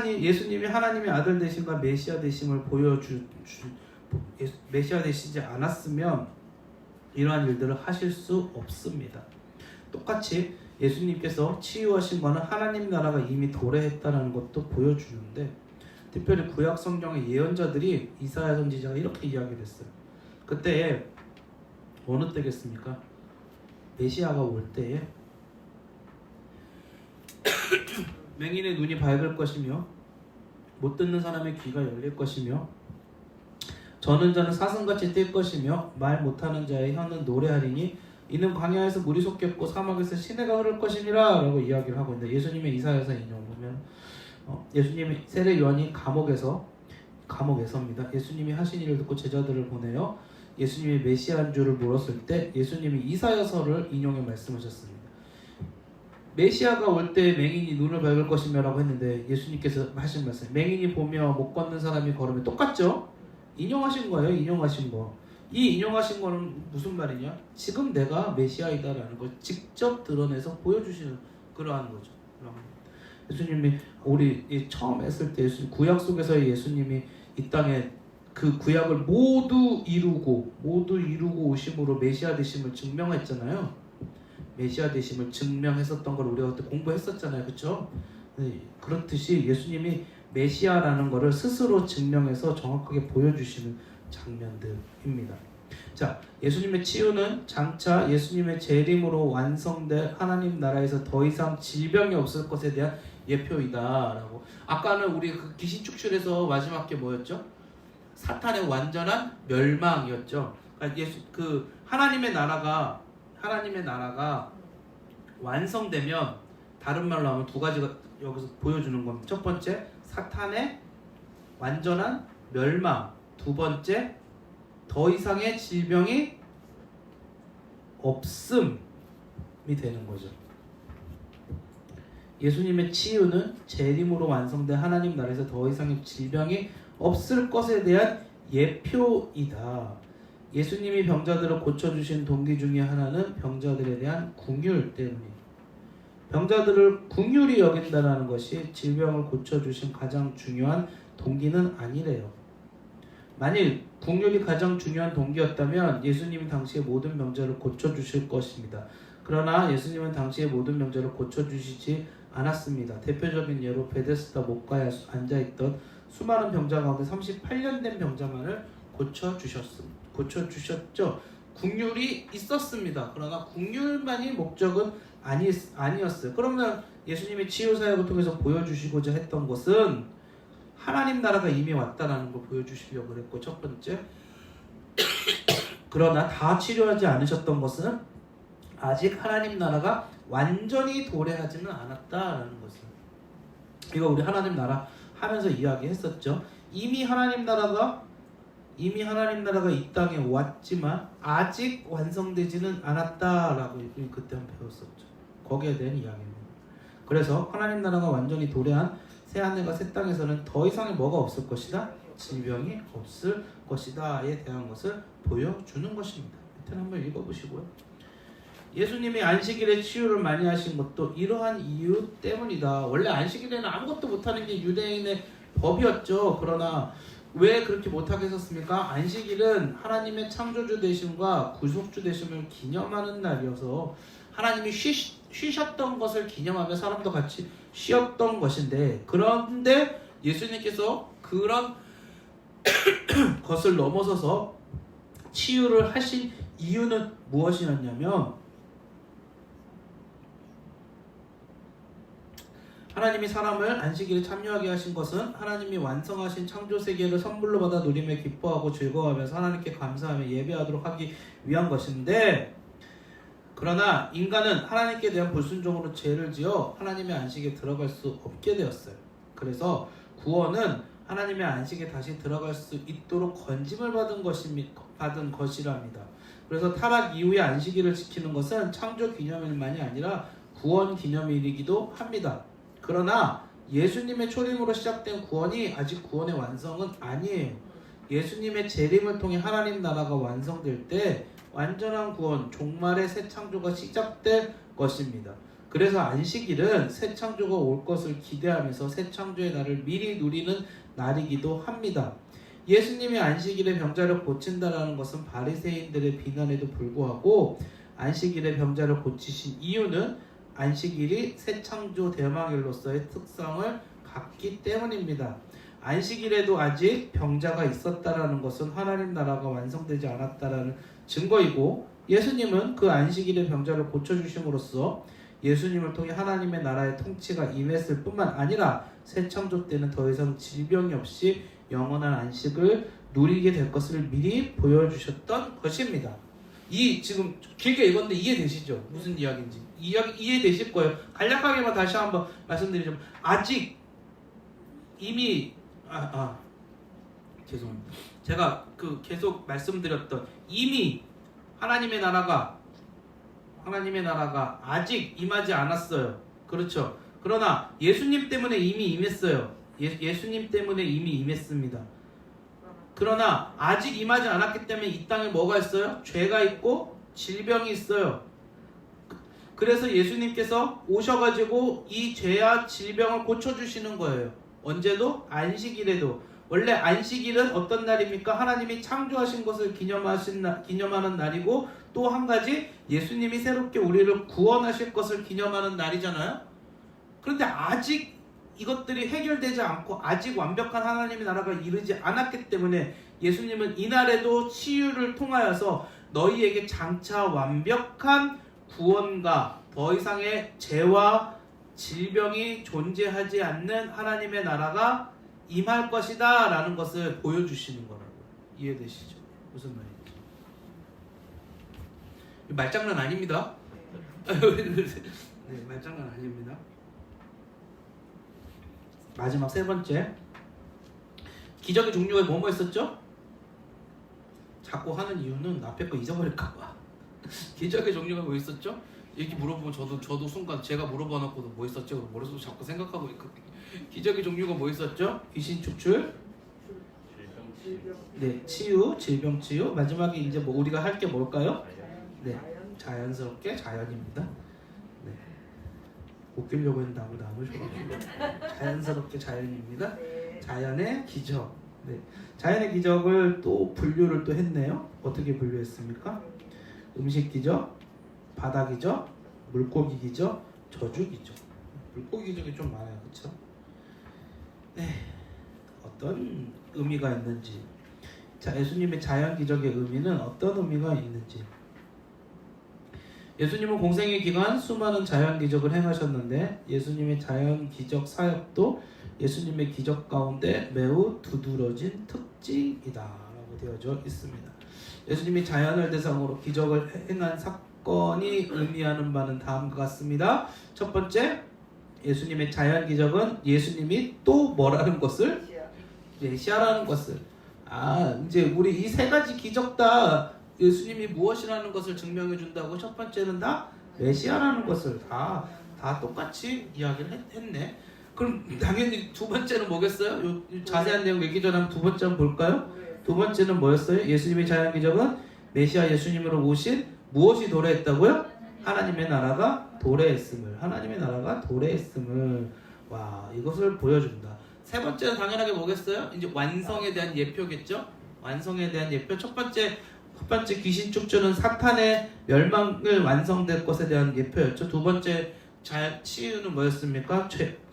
예수님이 하나님의 아들 되심과 메시아 되심을 메시아 되시지 않았으면 이러한 일들을 하실 수 없습니다. 똑같이 예수님께서 치유하신 것은 하나님 나라가 이미 도래했다는 것도 보여주는데, 특별히 구약 성경의 예언자들이 이사야 선지자가 이렇게 이야기를 했어요. 그때 어느 때겠습니까? 메시아가 올 때에 맹인의 눈이 밝을 것이며 못 듣는 사람의 귀가 열릴 것이며 저는 자는 사슴같이 뛸 것이며 말 못하는 자의 혀는 노래하리니 이는 광야에서 물이 솟겠고 사막에서 시내가 흐를 것이니라 라고 이야기를 하고 있는데, 예수님의 이사야서 인용 보면 예수님이 세례 요한이 감옥에서입니다. 예수님이 하신 일을 듣고 제자들을 보내요 예수님이 메시아인 줄을 물었을 때 예수님이 이사야서를 인용해 말씀하셨습니다. 메시아가 올 때 맹인이 눈을 밝을 것이며 라고 했는데, 예수님께서 하신 말씀, 맹인이 보며 못 걷는 사람이 걸으면 똑같죠? 인용하신 거예요. 인용하신 거. 이 인용하신 거는 무슨 말이냐? 지금 내가 메시아이다라는 걸 직접 드러내서 보여주시는 그러한 거죠. 예수님이 우리 처음 했을 때 구약 속에서의 예수님이 이 땅에 그 구약을 모두 이루고 오심으로 메시아 되심을 증명했잖아요. 메시아 되심을 증명했었던 걸 우리가 그때 공부했었잖아요. 그렇죠? 네, 그렇듯이 예수님이 메시아라는 것을 스스로 증명해서 정확하게 보여주시는 장면들입니다. 자, 예수님의 치유는 장차 예수님의 재림으로 완성될 하나님 나라에서 더 이상 질병이 없을 것에 대한 예표이다라고. 아까는 우리 그 귀신 축출에서 마지막 게 뭐였죠? 사탄의 완전한 멸망이었죠. 그러니까 하나님의 나라가 완성되면, 다른 말로 하면 두 가지가 여기서 보여주는 겁니다. 첫 번째, 사탄의 완전한 멸망. 두 번째, 더 이상의 질병이 없음이 되는 거죠. 예수님의 치유는 재림으로 완성된 하나님 나라에서 더 이상의 질병이 없을 것에 대한 예표이다. 예수님이 병자들을 고쳐주신 동기 중에 하나는 병자들에 대한 긍휼 때문입니다. 병자들을 긍휼히 여긴다는 것이 질병을 고쳐주신 가장 중요한 동기는 아니래요. 만일 긍휼이 가장 중요한 동기였다면 예수님이 당시의 모든 병자를 고쳐주실 것입니다. 그러나 예수님은 당시의 모든 병자를 고쳐주시지 않았습니다. 대표적인 예로 베데스다 못가에 앉아있던 수많은 병자 가운데 38년 된 병자만을 고쳐주셨죠. 긍휼이 있었습니다. 그러나 긍휼만이 목적은 아니었어요. 그러면 예수님이 치유 사역을 통해서 보여주시고자 했던 것은 하나님 나라가 이미 왔다는 걸 보여주시려고 그랬고, 첫 번째. 그러나 다 치료하지 않으셨던 것은 아직 하나님 나라가 완전히 도래하지는 않았다라는 것을. 이거 우리 하나님 나라 하면서 이야기했었죠. 이미 하나님 나라가 이 땅에 왔지만 아직 완성되지는 않았다라고 그때 한번 배웠었죠. 거기에 대한 이야기입니다. 그래서 하나님 나라가 완전히 도래한 새하늘과 새 땅에서는 더 이상의 뭐가 없을 것이다? 질병이 없을 것이다에 대한 것을 보여주는 것입니다. 밑에 한번 읽어보시고요. 예수님이 안식일에 치유를 많이 하신 것도 이러한 이유 때문이다. 원래 안식일에는 아무것도 못하는 게 유대인의 법이었죠. 그러나 왜 그렇게 못하게 했었습니까? 안식일은 하나님의 창조주 되심과 구속주 되심을 기념하는 날이어서 하나님이 쉬셨던 것을 기념하며 사람도 같이 쉬었던 것인데, 그런데 예수님께서 그런 것을 넘어서서 치유를 하신 이유는 무엇이었냐면, 하나님이 사람을 안식일에 참여하게 하신 것은 하나님이 완성하신 창조세계를 선물로 받아 누리며 기뻐하고 즐거워하면서 하나님께 감사하며 예배하도록 하기 위한 것인데, 그러나 인간은 하나님께 대한 불순종으로 죄를 지어 하나님의 안식에 들어갈 수 없게 되었어요. 그래서 구원은 하나님의 안식에 다시 들어갈 수 있도록 건짐을 받은 것이랍니다. 그래서 타락 이후의 안식일을 지키는 것은 창조 기념일만이 아니라 구원 기념일이기도 합니다. 그러나 예수님의 초림으로 시작된 구원이 아직 구원의 완성은 아니에요. 예수님의 재림을 통해 하나님 나라가 완성될 때 완전한 구원, 종말의 새 창조가 시작될 것입니다. 그래서 안식일은 새 창조가 올 것을 기대하면서 새 창조의 날을 미리 누리는 날이기도 합니다. 예수님이 안식일에 병자를 고친다라는 것은 바리새인들의 비난에도 불구하고 안식일에 병자를 고치신 이유는 안식일이 새 창조 대망일로서의 특성을 갖기 때문입니다. 안식일에도 아직 병자가 있었다라는 것은 하나님 나라가 완성되지 않았다라는 증거이고, 예수님은 그 안식일의 병자를 고쳐주심으로써 예수님을 통해 하나님의 나라의 통치가 임했을 뿐만 아니라 새 창조 때는 더 이상 질병이 없이 영원한 안식을 누리게 될 것을 미리 보여주셨던 것입니다. 이 지금 길게 읽었는데 이해되시죠? 무슨 이야기인지 이해되실 거예요. 간략하게만 다시 한번 말씀드리자면, 아직 이미 죄송합니다. 제가 계속 말씀드렸던, 이미 하나님의 나라가 아직 임하지 않았어요. 그렇죠? 그러나 예수님 때문에 이미 임했어요. 예수님 때문에 이미 임했습니다. 그러나 아직 임하지 않았기 때문에 이 땅에 뭐가 있어요? 죄가 있고 질병이 있어요. 그래서 예수님께서 오셔가지고 이 죄와 질병을 고쳐주시는 거예요. 언제도? 안식일에도. 원래 안식일은 어떤 날입니까? 하나님이 창조하신 것을 기념하는 날이고, 또 한 가지 예수님이 새롭게 우리를 구원하실 것을 기념하는 날이잖아요. 그런데 아직 이것들이 해결되지 않고 아직 완벽한 하나님의 나라가 이르지 않았기 때문에 예수님은 이날에도 치유를 통하여서 너희에게 장차 완벽한 구원과 더 이상의 죄와 질병이 존재하지 않는 하나님의 나라가 임할 것이다 라는 것을 보여주시는 거라고. 이해되시죠? 무슨 말인지. 말장난 아닙니다. 네, 말장난 아닙니다. 마지막 세 번째, 기적의 종류가 뭐뭐 있었죠? 자꾸 하는 이유는 앞에 거 잊어버릴까봐. 기적의 종류가 뭐 있었죠? 이렇게 물어보면 저도 순간 제가 물어봐 놓고도 뭐 있었죠? 머릿속으로 자꾸 생각하고 있거든요. 기적의 종류가 뭐 있었죠? 귀신 축출, 네, 치유, 질병 치유. 마지막에 이제 뭐 우리가 할 게 뭘까요? 네, 자연스럽게 자연입니다. 네, 웃기려고 했는데 아무도 안 오셔가지고 자연스럽게 자연입니다. 자연의 기적. 네, 자연의 기적을 또 분류를 또 했네요. 어떻게 분류했습니까? 음식 기적, 바다 기적, 물고기 기적, 저주 기적. 물고기 기적이 좀 많아요, 그렇죠? 네, 어떤 의미가 있는지. 자, 예수님의 자연 기적의 의미는 어떤 의미가 있는지. 예수님은 공생의 기간 수많은 자연 기적을 행하셨는데, 예수님의 자연 기적 사역도 예수님의 기적 가운데 매우 두드러진 특징이다라고 되어져 있습니다. 예수님이 자연을 대상으로 기적을 행한 사건이 의미하는 바는 다음과 같습니다. 첫 번째, 예수님의 자연 기적은 예수님이 또 뭐라는 것을? 메시아라는 것을. 이제 우리 이 세 가지 기적 다 예수님이 무엇이라는 것을 증명해 준다고. 첫 번째는 다 메시아라는 것을 다 똑같이 이야기를 했네. 그럼 당연히 두 번째는 뭐겠어요? 자세한 내용 얘기 전에 두 번째 한번 볼까요? 두 번째는 뭐였어요? 예수님의 자연 기적은 메시아 예수님으로 오신 무엇이 도래했다고요? 하나님의 나라가 도래했음을. 하나님의 나라가 도래했음을. 와, 이것을 보여준다. 세 번째는 당연하게 뭐겠어요? 이제 완성에 대한 예표겠죠? 완성에 대한 예표. 첫 번째 귀신 축주는 사탄의 멸망을 완성될 것에 대한 예표였죠. 두 번째 치유는 뭐였습니까?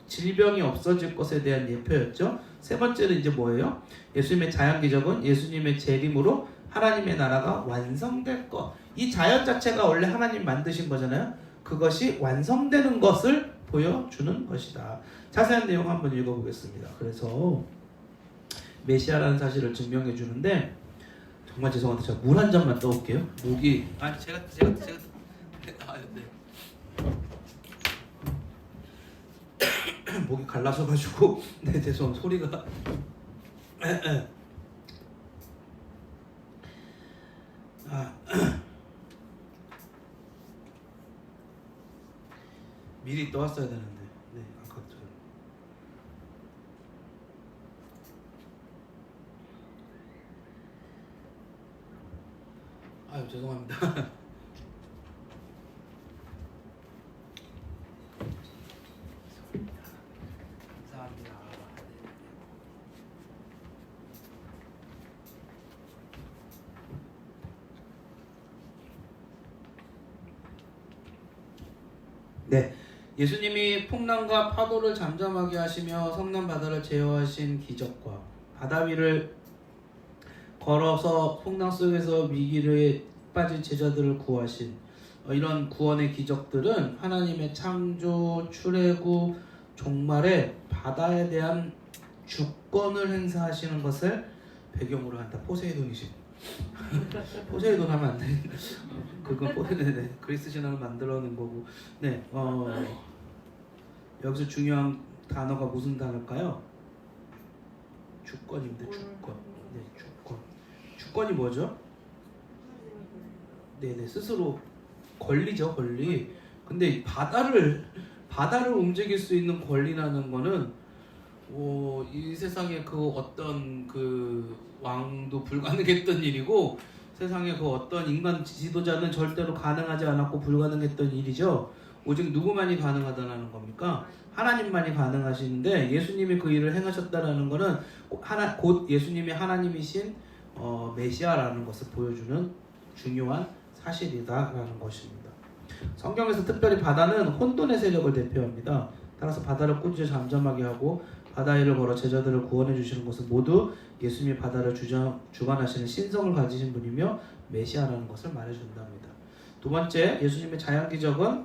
질병이 없어질 것에 대한 예표였죠. 세 번째는 이제 뭐예요? 예수님의 자연 기적은 예수님의 재림으로 하나님의 나라가 완성될 것. 이 자연 자체가 원래 하나님 만드신 거잖아요. 그것이 완성되는 것을 보여주는 것이다. 자세한 내용 한번 읽어보겠습니다. 그래서 메시아라는 사실을 증명해 주는데, 정말 죄송한데 제가 물 한 잔만 떠올게요. 목이 제가 네. 목이 갈라져가지고 네, 죄송합니다. 소리가 미리 떠왔어야 되는데. 네, 아까부터. 죄송합니다. 감사합니다. 네, 예수님이 풍랑과 파도를 잠잠하게 하시며 성난 바다를 제어하신 기적과 바다 위를 걸어서 풍랑 속에서 위기에 빠진 제자들을 구하신 이런 구원의 기적들은 하나님의 창조, 출애굽, 종말에 바다에 대한 주권을 행사하시는 것을 배경으로 한다. 포세이돈이신. 포세이돈 하면 안 돼. 그거 포세이돈 그리스 신화를 만들어낸 거고. 네, 여기서 중요한 단어가 무슨 단어일까요? 주권입니다. 주권. 네, 주권. 주권이 뭐죠? 네네, 스스로 권리죠, 권리. 근데 바다를 움직일 수 있는 권리라는 거는 이 세상에 그 어떤 그 왕도 불가능했던 일이고 세상에 그 어떤 인간 지도자는 절대로 가능하지 않았고 불가능했던 일이죠. 오직 누구만이 가능하다는 겁니까? 하나님만이 가능하시는데 예수님이 그 일을 행하셨다라는 것은 곧 예수님이 하나님이신 메시아라는 것을 보여주는 중요한 사실이다라는 것입니다. 성경에서 특별히 바다는 혼돈의 세력을 대표합니다. 따라서 바다를 꾸짖어 잠잠하게 하고 바다 위를 걸어 제자들을 구원해 주시는 것은 모두 예수님이 바다를 주관하시는 신성을 가지신 분이며 메시아라는 것을 말해준답니다. 두 번째, 예수님의 자연기적은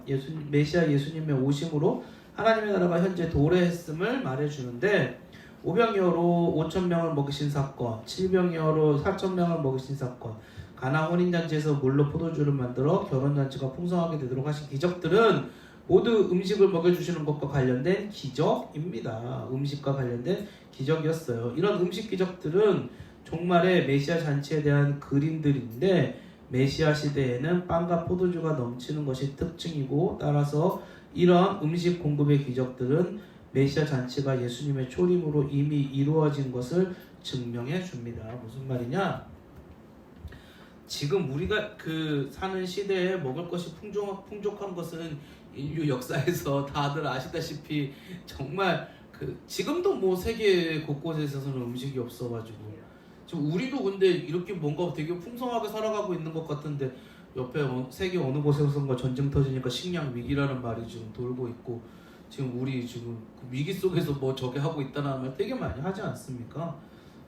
메시아 예수님의 오심으로 하나님의 나라가 현재 도래했음을 말해주는데 오병이어로 5,000명을 먹이신 사건, 7병이어로 4,000명을 먹이신 사건, 가나 혼인잔치에서 물로 포도주를 만들어 결혼잔치가 풍성하게 되도록 하신 기적들은 모두 음식을 먹여주시는 것과 관련된 기적입니다. 음식과 관련된 기적이었어요. 이런 음식 기적들은 종말의 메시아 잔치에 대한 그림들인데 메시아 시대에는 빵과 포도주가 넘치는 것이 특징이고 따라서 이런 음식 공급의 기적들은 메시아 잔치가 예수님의 초림으로 이미 이루어진 것을 증명해 줍니다. 무슨 말이냐? 지금 우리가 그 사는 시대에 먹을 것이 풍족한 것은 인류 역사에서 다들 아시다시피 정말 그 지금도 뭐 세계 곳곳에 있어서는 음식이 없어가지고 지금 우리도 근데 이렇게 뭔가 되게 풍성하게 살아가고 있는 것 같은데 옆에 세계 어느 곳에선가 전쟁 터지니까 식량 위기라는 말이 지금 돌고 있고 지금 우리 지금 그 위기 속에서 뭐 저게 하고 있다는 말 되게 많이 하지 않습니까?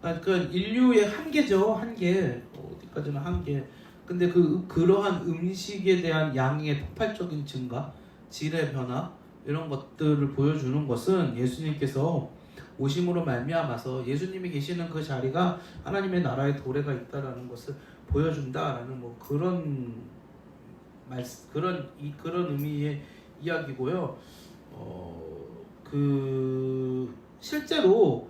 그러니까 인류의 한계죠, 한계. 어디까지나 한계. 근데 그러한 음식에 대한 양의 폭발적인 증가, 질의 변화 이런 것들을 보여주는 것은 예수님께서 오심으로 말미암아서 예수님이 계시는 그 자리가 하나님의 나라의 도래가 있다라는 것을 보여준다라는 뭐 그런 그런 의미의 이야기고요. 실제로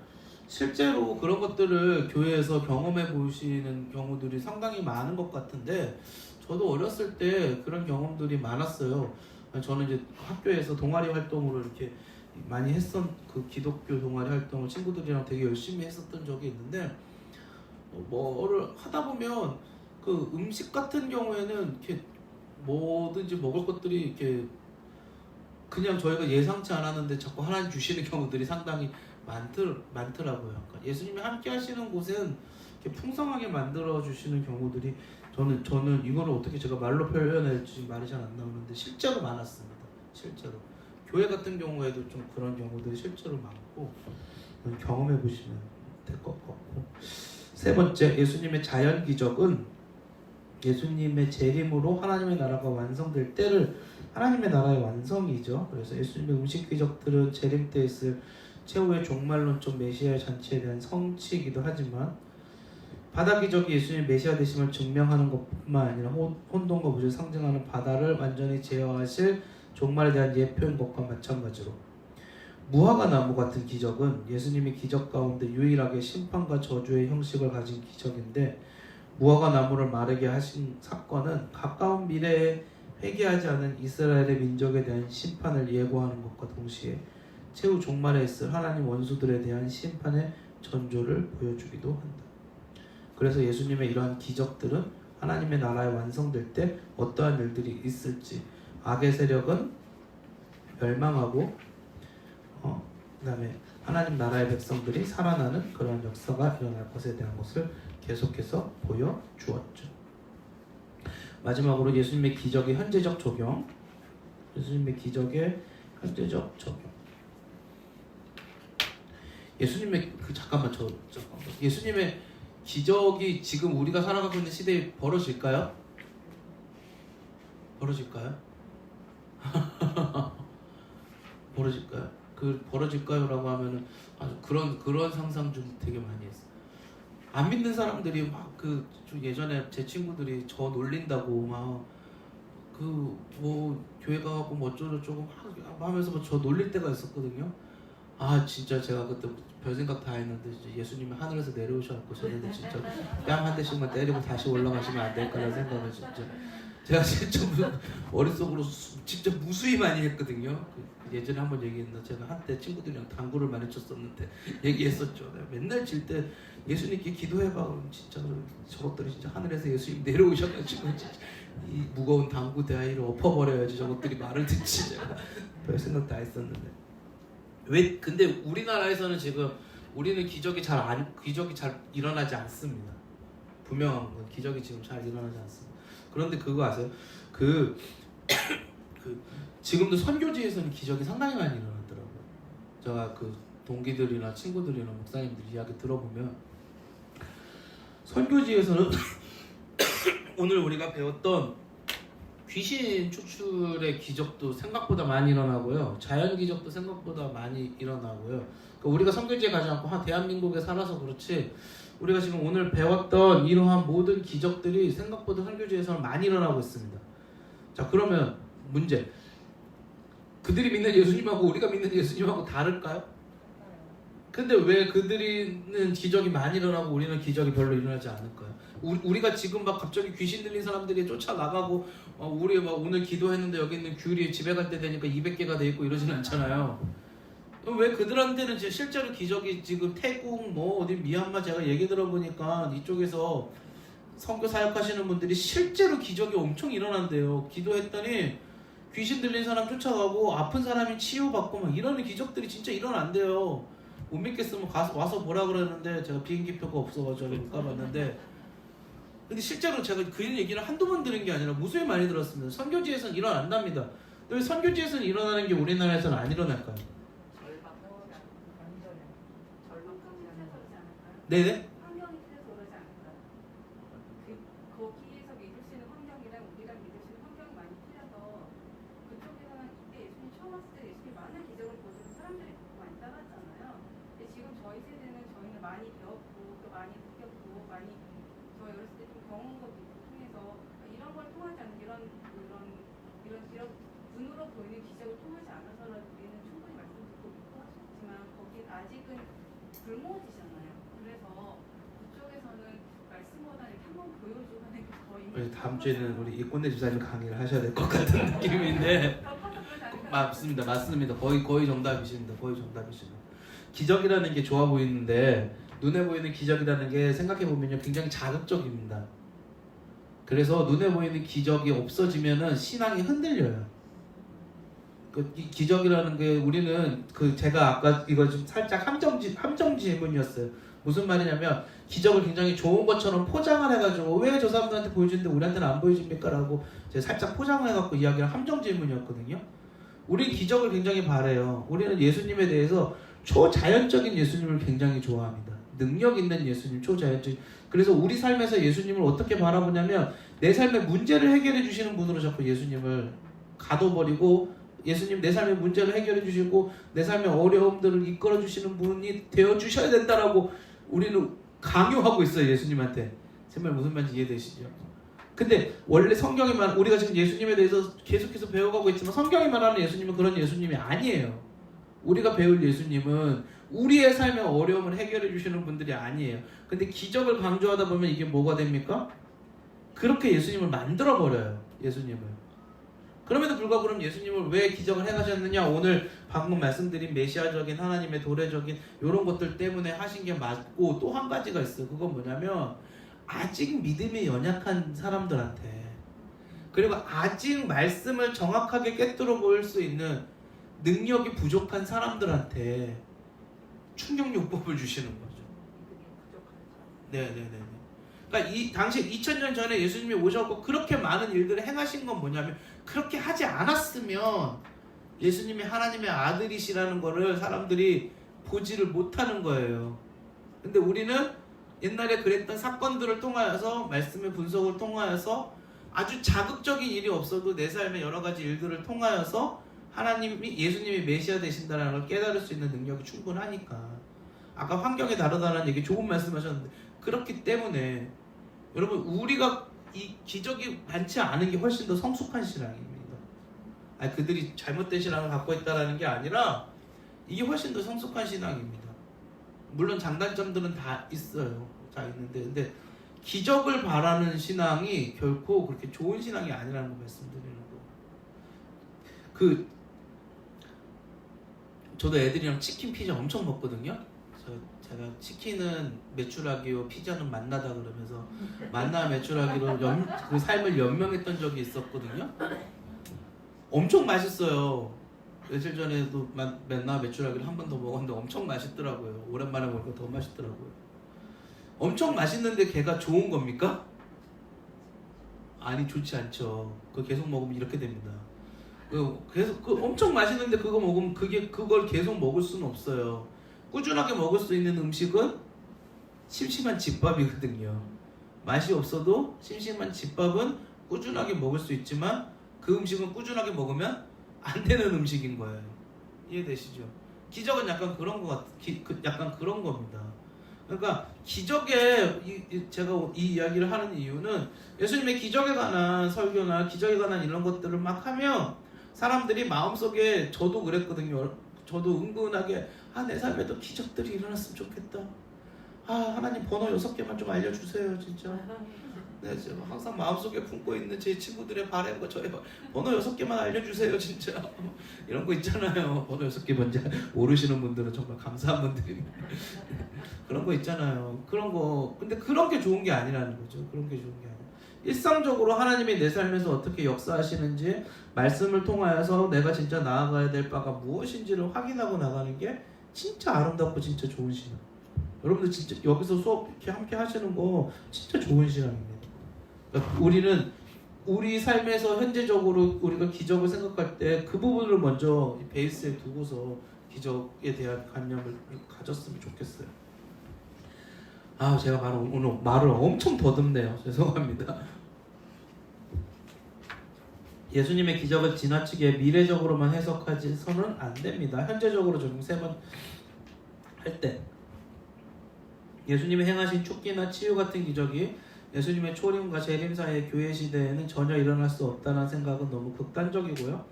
그런 것들을 교회에서 경험해 보시는 경우들이 상당히 많은 것 같은데 저도 어렸을 때 그런 경험들이 많았어요. 저는 이제 학교에서 동아리 활동으로 이렇게 많이 했던 그 기독교 동아리 활동을 친구들이랑 되게 열심히 했었던 적이 있는데 뭐를 하다 보면 그 음식 같은 경우에는 이렇게 뭐든지 먹을 것들이 이렇게 그냥 저희가 예상치 않았는데 자꾸 하나님 주시는 경우들이 상당히 많더라고요. 그러니까 예수님이 함께 하시는 곳은 이렇게 풍성하게 만들어 주시는 경우들이 저는 이거를 어떻게 제가 말로 표현할지 말이 잘 안 나오는데 실제로 많았습니다. 실제로 교회 같은 경우에도 좀 그런 경우들이 실제로 많고 경험해 보시면 될 것 같고 세 번째, 예수님의 자연 기적은 예수님의 재림으로 하나님의 나라가 완성될 때를 하나님의 나라의 완성이죠. 그래서 예수님의 음식 기적들은 재림 때 있을 최후의 종말론적 메시아의 잔치에 대한 성취이기도 하지만 바다 기적이 예수님의 메시아 되심을 증명하는 것뿐만 아니라 혼돈과 무지를 상징하는 바다를 완전히 제어하실 종말에 대한 예표인 것과 마찬가지로 무화과 나무 같은 기적은 예수님이 기적 가운데 유일하게 심판과 저주의 형식을 가진 기적인데 무화과 나무를 마르게 하신 사건은 가까운 미래에 회개하지 않은 이스라엘의 민족에 대한 심판을 예고하는 것과 동시에 최후 종말에 있을 하나님 원수들에 대한 심판의 전조를 보여주기도 한다. 그래서 예수님의 이러한 기적들은 하나님의 나라에 완성될 때 어떠한 일들이 있을지, 악의 세력은 멸망하고 그 다음에 하나님 나라의 백성들이 살아나는 그런 역사가 일어날 것에 대한 것을 계속해서 보여주었죠. 마지막으로 예수님의 기적의 현재적 적용. 예수님의 기적의 현재적 적용. 예수님의 잠깐만. 예수님의 기적이 지금 우리가 살아가고 있는 시대에 벌어질까요? 벌어질까요? 벌어질까요? 벌어질까요라고 하면은 아주 그런 상상 좀 되게 많이 했어요. 안 믿는 사람들이 막 예전에 제 친구들이 저 놀린다고 막 뭐 교회 가고 뭐 어쩌고저쩌고 막 하면서 저 놀릴 때가 있었거든요. 아 진짜 제가 그때 별 생각 다 했는데 예수님이 하늘에서 내려오셔갖고 저는 진짜 뺨 한 대씩만 때리고 다시 올라가시면 안 될까라는 생각을 진짜 제가 진짜 머릿속으로 진짜 무수히 많이 했거든요. 예전에 한번 얘기했나, 제가 한때 친구들이랑 당구를 많이 쳤었는데 얘기했었죠. 내가 맨날 질 때 예수님께 기도해봐. 그럼 진짜 저것들이 진짜 하늘에서 예수님 내려오셔가지고 진짜 이 무거운 당구 대하이를 엎어버려야지 저것들이 말을 듣지. 제가 별 생각 다 했었는데 근데 우리나라에서는 지금 우리는 기적이 잘 일어나지 않습니다. 분명한 건 기적이 지금 잘 일어나지 않습니다. 그런데 그거 아세요? 지금도 선교지에서는 기적이 상당히 많이 일어나더라고요. 제가 동기들이나 친구들이나 목사님들 이야기 들어보면 선교지에서는 오늘 우리가 배웠던 귀신 추출의 기적도 생각보다 많이 일어나고요. 자연 기적도 생각보다 많이 일어나고요. 그러니까 우리가 선교지에 가지 않고 대한민국에 살아서 그렇지 우리가 지금 오늘 배웠던 이러한 모든 기적들이 생각보다 선교지에서는 많이 일어나고 있습니다. 자, 그러면 문제. 그들이 믿는 예수님하고 우리가 믿는 예수님하고 다를까요? 근데 왜 그들은 기적이 많이 일어나고 우리는 기적이 별로 일어나지 않을까요? 우리가 지금 막 갑자기 귀신 들린 사람들이 쫓아나가고 우리 막 오늘 기도했는데 여기 있는 귤이 집에 갈 때 되니까 200개가 돼 있고 이러지는 않잖아요. 왜 그들한테는 실제로 기적이 지금 태국 뭐 어디 미얀마 제가 얘기 들어보니까 이쪽에서 선교 사역하시는 분들이 실제로 기적이 엄청 일어난대요. 기도했더니 귀신 들린 사람 쫓아가고 아픈 사람이 치유받고 막 이런 기적들이 진짜 일어난대요. 못 믿겠으면 와서 보라 그러는데 제가 비행기표가 없어가지고 못 가봤는데 근데 실제로 제가 그 얘기를 한두 번 들은 게 아니라 무수히 많이 들었습니다. 선교지에서는 일어난답니다. 왜 선교지에서는 일어나는 게 우리나라에서는 안 일어날까요? 네네? 환경이 그래서 그러지 않을까요? 거기에서 믿을 수 있는 환경이랑 우리랑 믿을 수 있는 환경이 많이 틀려서 그쪽에서는 이때 예수님 처음 왔을 때 예수님 많은 기적을 보여주고 사람들이 많이 따랐잖아요. 근데 지금 저희 세대는 저희는 많이 배웠고 또 많이 느꼈고 많이 저희 어렸을 때 좀 경험한 것도 있고 통해서 이런 걸 통하지 않는 이런 눈으로 보이는 기적을 통하지 않아서라도 우리는 충분히 말씀 듣고 믿고 할 수 있지만 거긴 아직은 불모지잖아요. 그래서 그쪽에서는 말씀보다 이렇게 한번 보여주고 하는 게 거의 다음 주에는 우리 이꼰대 집사님 강의를 하셔야 될 것 같은 느낌인데 맞습니다. 거의 정답이십니다. 기적이라는 게 좋아 보이는데 눈에 보이는 기적이라는 게 생각해보면요 굉장히 자극적입니다. 그래서 눈에 보이는 기적이 없어지면은 신앙이 흔들려요. 이 기적이라는 게 우리는 제가 아까 이거 좀 살짝 함정 질문이었어요. 무슨 말이냐면 기적을 굉장히 좋은 것처럼 포장을 해가지고 왜 저 사람들한테 보여주는데 우리한테는 안 보여줍니까? 라고 제가 살짝 포장을 해갖고 이야기를 함정 질문이었거든요. 우린 기적을 굉장히 바래요. 우리는 예수님에 대해서 초자연적인 예수님을 굉장히 좋아합니다. 능력 있는 예수님, 초자연적인. 그래서 우리 삶에서 예수님을 어떻게 바라보냐면 내 삶의 문제를 해결해 주시는 분으로 자꾸 예수님을 가둬버리고 예수님 내 삶의 문제를 해결해 주시고 내 삶의 어려움들을 이끌어 주시는 분이 되어 주셔야 된다라고 우리는 강요하고 있어요. 예수님한테. 제 말 무슨 말인지 이해되시죠? 근데 원래 성경이 우리가 지금 예수님에 대해서 계속해서 배워가고 있지만 성경이 말하는 예수님은 그런 예수님이 아니에요. 우리가 배울 예수님은 우리의 삶의 어려움을 해결해 주시는 분들이 아니에요. 근데 기적을 강조하다 보면 이게 뭐가 됩니까? 그렇게 예수님을 만들어 버려요. 예수님을. 그럼에도 불구하고 그럼 예수님을 왜 기적을 행하셨느냐? 오늘 방금 말씀드린 메시아적인 하나님의 도래적인 이런 것들 때문에 하신 게 맞고 또 한 가지가 있어요. 그건 뭐냐면 아직 믿음이 연약한 사람들한테, 그리고 아직 말씀을 정확하게 꿰뚫어 볼 수 있는 능력이 부족한 사람들한테 충격요법을 주시는 거죠. 네네네. 그러니까 이 당시 2000년 전에 예수님이 오셨고 그렇게 많은 일들을 행하신 건 뭐냐면, 그렇게 하지 않았으면 예수님이 하나님의 아들이시라는 거를 사람들이 보지를 못하는 거예요. 근데 우리는 옛날에 그랬던 사건들을 통하여서, 말씀의 분석을 통하여서, 아주 자극적인 일이 없어도 내 삶의 여러 가지 일들을 통하여서 하나님이, 예수님이 메시아 되신다는 걸 깨달을 수 있는 능력이 충분하니까. 아까 환경이 다르다는 얘기 좋은 말씀하셨는데, 그렇기 때문에 여러분, 우리가 이 기적이 많지 않은 게 훨씬 더 성숙한 신앙입니다. 아니, 그들이 잘못된 신앙을 갖고 있다는 게 아니라 이게 훨씬 더 성숙한 신앙입니다. 물론 장단점들은 다 있어요. 다 있는데, 근데 기적을 바라는 신앙이 결코 그렇게 좋은 신앙이 아니라는 거 말씀드리는 거. 저도 애들이랑 치킨 피자 엄청 먹거든요. 제가 치킨은 메추라기요, 피자는 만나다 그러면서 만나 메추라기로 그 삶을 연명했던 적이 있었거든요. 엄청 맛있어요. 며칠 전에도 만나 메추라기를 한 번 더 먹었는데 엄청 맛있더라고요. 오랜만에 먹으니까 더 맛있더라고요. 엄청 맛있는데 걔가 좋은 겁니까? 아니, 좋지 않죠. 그거 계속 먹으면 이렇게 됩니다. 계속 엄청 맛있는데 그거 먹으면 그걸 계속 먹을 수는 없어요. 꾸준하게 먹을 수 있는 음식은 심심한 집밥이거든요. 맛이 없어도 심심한 집밥은 꾸준하게 먹을 수 있지만, 그 음식은 꾸준하게 먹으면 안 되는 음식인 거예요. 이해되시죠? 기적은 약간 그런 것 약간 그런 겁니다. 그러니까 기적에 제가 이 이야기를 하는 이유는, 예수님의 기적에 관한 설교나 기적에 관한 이런 것들을 막 하면 사람들이 마음속에, 저도 그랬거든요. 저도 은근하게 내 삶에도 기적들이 일어났으면 좋겠다. 하나님 번호 6개만 좀 알려주세요, 진짜. 네, 제가 항상 마음속에 품고 있는 제 친구들의 바람과 저의 번호 6개만 알려주세요, 진짜. 이런 거 있잖아요. 번호 6개 뭔지 모르시는 분들은 정말 감사한 분들입니다. 그런 거 있잖아요. 그런 거. 근데 그런 게 좋은 게 아니라는 거죠. 그런 게 좋은 게 아니라. 일상적으로 하나님이 내 삶에서 어떻게 역사하시는지, 말씀을 통하여서 내가 진짜 나아가야 될 바가 무엇인지를 확인하고 나가는 게 진짜 아름답고 진짜 좋은 신앙. 여러분들 진짜 여기서 수업 이렇게 함께 하시는 거 진짜 좋은 신앙입니다. 그러니까 우리는 우리 삶에서 현재적으로 우리가 기적을 생각할 때 그 부분을 먼저 베이스에 두고서 기적에 대한 관념을 가졌으면 좋겠어요. 제가 오늘 말을 엄청 더듬네요. 죄송합니다. 예수님의 기적을 지나치게 미래적으로만 해석하지서는 안 됩니다. 현재적으로 적용세번 할 때 예수님이 행하신 축기나 치유 같은 기적이 예수님의 초림과 재림 사이의 교회 시대에는 전혀 일어날 수 없다는 생각은 너무 극단적이고요.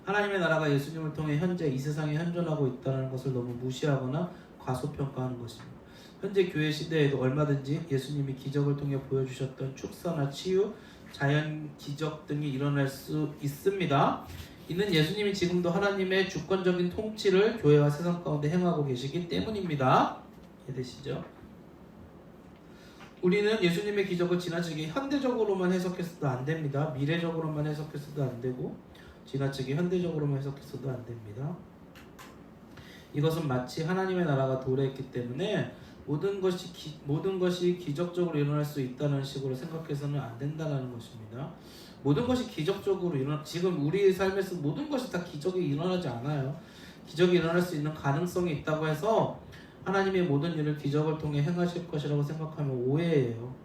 하나님의 나라가 예수님을 통해 현재 이 세상에 현존하고 있다는 것을 너무 무시하거나 과소평가하는 것입니다. 현재 교회 시대에도 얼마든지 예수님이 기적을 통해 보여주셨던 축사나 치유, 자연 기적 등이 일어날 수 있습니다. 이는 예수님이 지금도 하나님의 주권적인 통치를 교회와 세상 가운데 행하고 계시기 때문입니다. 이해되시죠? 우리는 예수님의 기적을 지나치게 현대적으로만 해석해서도 안 됩니다. 미래적으로만 해석해서도 안 되고, 지나치게 현대적으로만 해석해서도 안 됩니다. 이것은 마치 하나님의 나라가 도래했기 때문에 모든 것이 기적적으로 일어날 수 있다는 식으로 생각해서는 안 된다는 것입니다. 모든 것이 기적적으로 지금 우리의 삶에서 모든 것이 다 기적이 일어나지 않아요. 기적이 일어날 수 있는 가능성이 있다고 해서 하나님의 모든 일을 기적을 통해 행하실 것이라고 생각하면 오해예요.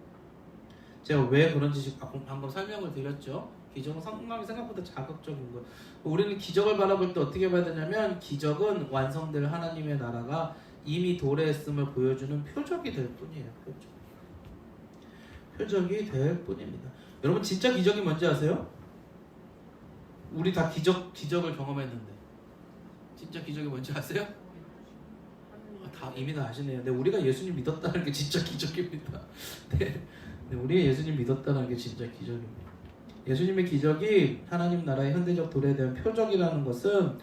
제가 왜 그런지 방금 설명을 드렸죠. 기적은 상당히 생각보다 자극적인 거예요. 우리는 기적을 바라볼 때 어떻게 봐야 되냐면, 기적은 완성될 하나님의 나라가 이미 도래했음을 보여주는 표적이 될 뿐이에요. 표적이 될 뿐입니다. 여러분, 진짜 기적이 뭔지 아세요? 우리 다 기적을 경험했는데 진짜 기적이 뭔지 아세요? 다 이미 다 아시네요. 근데 우리가 예수님 믿었다는 게 진짜 기적입니다. 네, 우리가 예수님 믿었다는 게 진짜 기적입니다. 예수님의 기적이 하나님 나라의 현대적 도래에 대한 표적이라는 것은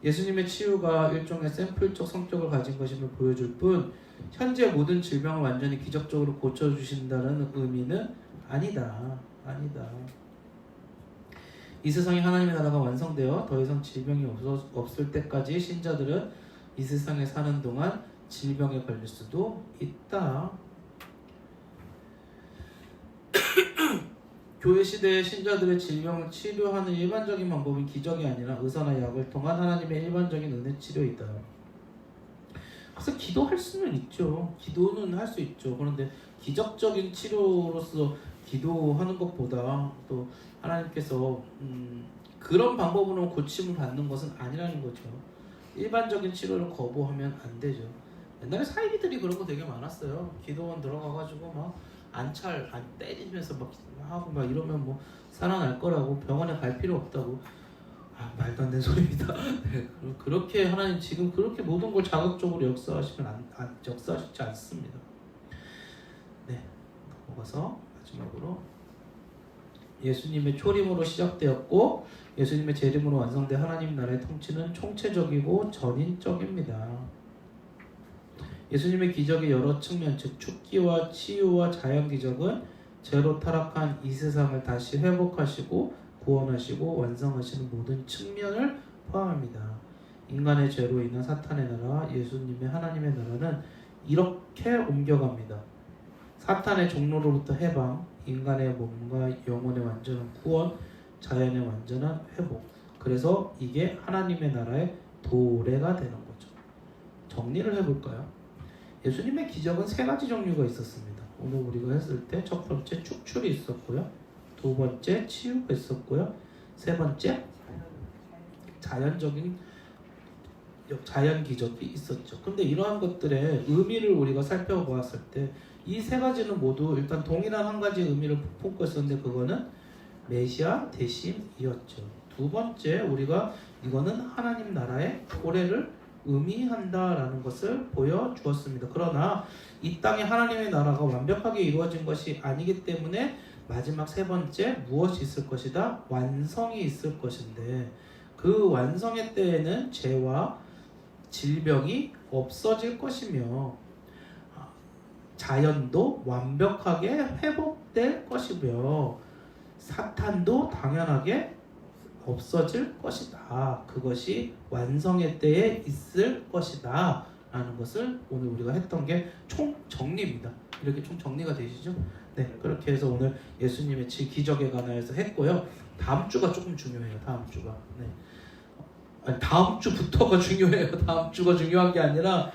예수님의 치유가 일종의 샘플적 성격을 가진 것임을 보여줄 뿐 현재 모든 질병을 완전히 기적적으로 고쳐주신다는 의미는 아니다. 이 세상에 하나님의 나라가 완성되어 더 이상 질병이 없을 때까지 신자들은 이 세상에 사는 동안 질병에 걸릴 수도 있다. 교회 시대의 신자들의 질병을 치료하는 일반적인 방법은 기적이 아니라 의사나 약을 통한 하나님의 일반적인 은혜 치료이다. 그래서 기도할 수는 있죠. 기도는 할 수 있죠. 그런데 기적적인 치료로서 기도하는 것보다 또 하나님께서 그런 방법으로 고침을 받는 것은 아니라는 거죠. 일반적인 치료를 거부하면 안 되죠. 옛날에 사이비들이 그런 거 되게 많았어요. 기도원 들어가가지고 막 안 때리면서 막 하고 막 이러면 뭐 살아날 거라고, 병원에 갈 필요 없다고. 말도 안 되는 소리입니다. 네, 그렇게 하나님 지금 그렇게 모든 걸 자극적으로 역사하시면 역사하시지 않습니다. 네, 넘어가서 마지막으로 예수님의 초림으로 시작되었고 예수님의 재림으로 완성된 하나님 나라의 통치는 총체적이고 전인적입니다. 예수님의 기적의 여러 측면, 즉 축기와 치유와 자연 기적은 죄로 타락한 이 세상을 다시 회복하시고 구원하시고 완성하시는 모든 측면을 포함합니다. 인간의 죄로 인한 사탄의 나라와 예수님의 하나님의 나라는 이렇게 옮겨갑니다. 사탄의 종로로부터 해방, 인간의 몸과 영혼의 완전한 구원, 자연의 완전한 회복. 그래서 이게 하나님의 나라의 도래가 되는 거죠. 정리를 해볼까요? 예수님의 기적은 세 가지 종류가 있었습니다. 오늘 우리가 했을 때 첫 번째 축출이 있었고요. 두 번째 치유가 있었고요. 세 번째 자연적인 자연 기적이 있었죠. 근데 이러한 것들의 의미를 우리가 살펴보았을 때 이 세 가지는 모두 일단 동일한 한 가지 의미를 품고 있었는데 그거는 메시아 대심이었죠. 두 번째 우리가 이거는 하나님 나라의 도래를 의미한다라는 것을 보여주었습니다. 그러나 이 땅에 하나님의 나라가 완벽하게 이루어진 것이 아니기 때문에 마지막 세 번째 무엇이 있을 것이다? 완성이 있을 것인데 그 완성의 때에는 죄와 질병이 없어질 것이며 자연도 완벽하게 회복될 것이며 사탄도 당연하게 없어질 것이다. 그것이 완성의 때에 있을 것이다 라는 것을 오늘 우리가 했던 게 총정리입니다. 이렇게 총정리가 되시죠? 네, 그렇게 해서 오늘 예수님의 기적에 관해서 했고요. 다음 주가 조금 중요해요. 다음 주가. 네. 아니, 다음 주부터가 중요해요. 다음 주가 중요한 게 아니라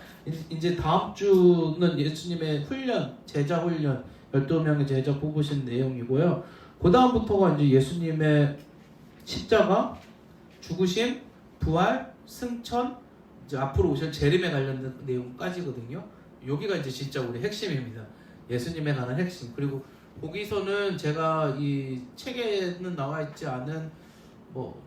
이제 다음 주는 예수님의 훈련, 제자 훈련, 12명의 제자 뽑으신 내용이고요. 그 다음부터가 이제 예수님의 십자가, 죽으심, 부활, 승천, 이제 앞으로 오실 재림에 관련된 내용까지거든요. 여기가 이제 진짜 우리 핵심입니다. 예수님에 관한 핵심. 그리고 거기서는 제가 이 책에는 나와 있지 않은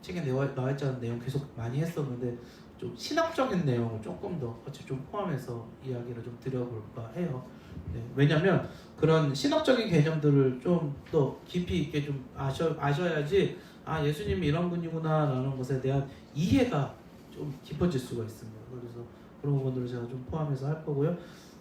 책에 나와 있지 않은 내용 계속 많이 했었는데 좀 신학적인 내용을 조금 더 같이 좀 포함해서 이야기를 좀 드려볼까 해요. 네, 왜냐하면 그런 신학적인 개념들을 좀 더 깊이 있게 좀 아셔야지 예수님이 이런 분이구나 라는 것에 대한 이해가 좀 깊어질 수가 있습니다. 그래서 그런 부분들을 제가 좀 포함해서 할 거고요.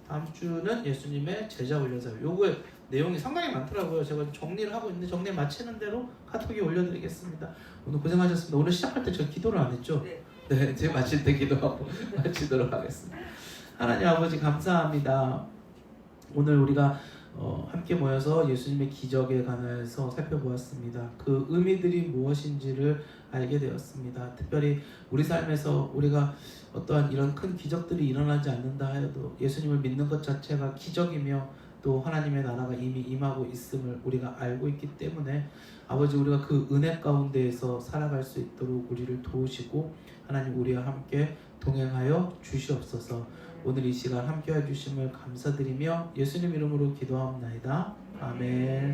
다음 주는 예수님의 제자 훈련사. 요거의 내용이 상당히 많더라고요. 제가 정리를 하고 있는데 정리 마치는 대로 카톡에 올려드리겠습니다. 오늘 고생하셨습니다. 오늘 시작할 때 저 기도를 안 했죠? 네, 제가 마칠 때 기도하고 마치도록 하겠습니다. 하나님 아버지 감사합니다. 오늘 우리가 함께 모여서 예수님의 기적에 관해서 살펴보았습니다. 그 의미들이 무엇인지를 알게 되었습니다. 특별히 우리 삶에서 우리가 어떠한 이런 큰 기적들이 일어나지 않는다 하여도 예수님을 믿는 것 자체가 기적이며 또 하나님의 나라가 이미 임하고 있음을 우리가 알고 있기 때문에 아버지 우리가 그 은혜 가운데에서 살아갈 수 있도록 우리를 도우시고 하나님 우리와 함께 동행하여 주시옵소서. 오늘 이 시간 함께 해주심을 감사드리며 예수님 이름으로 기도하옵나이다. 아멘.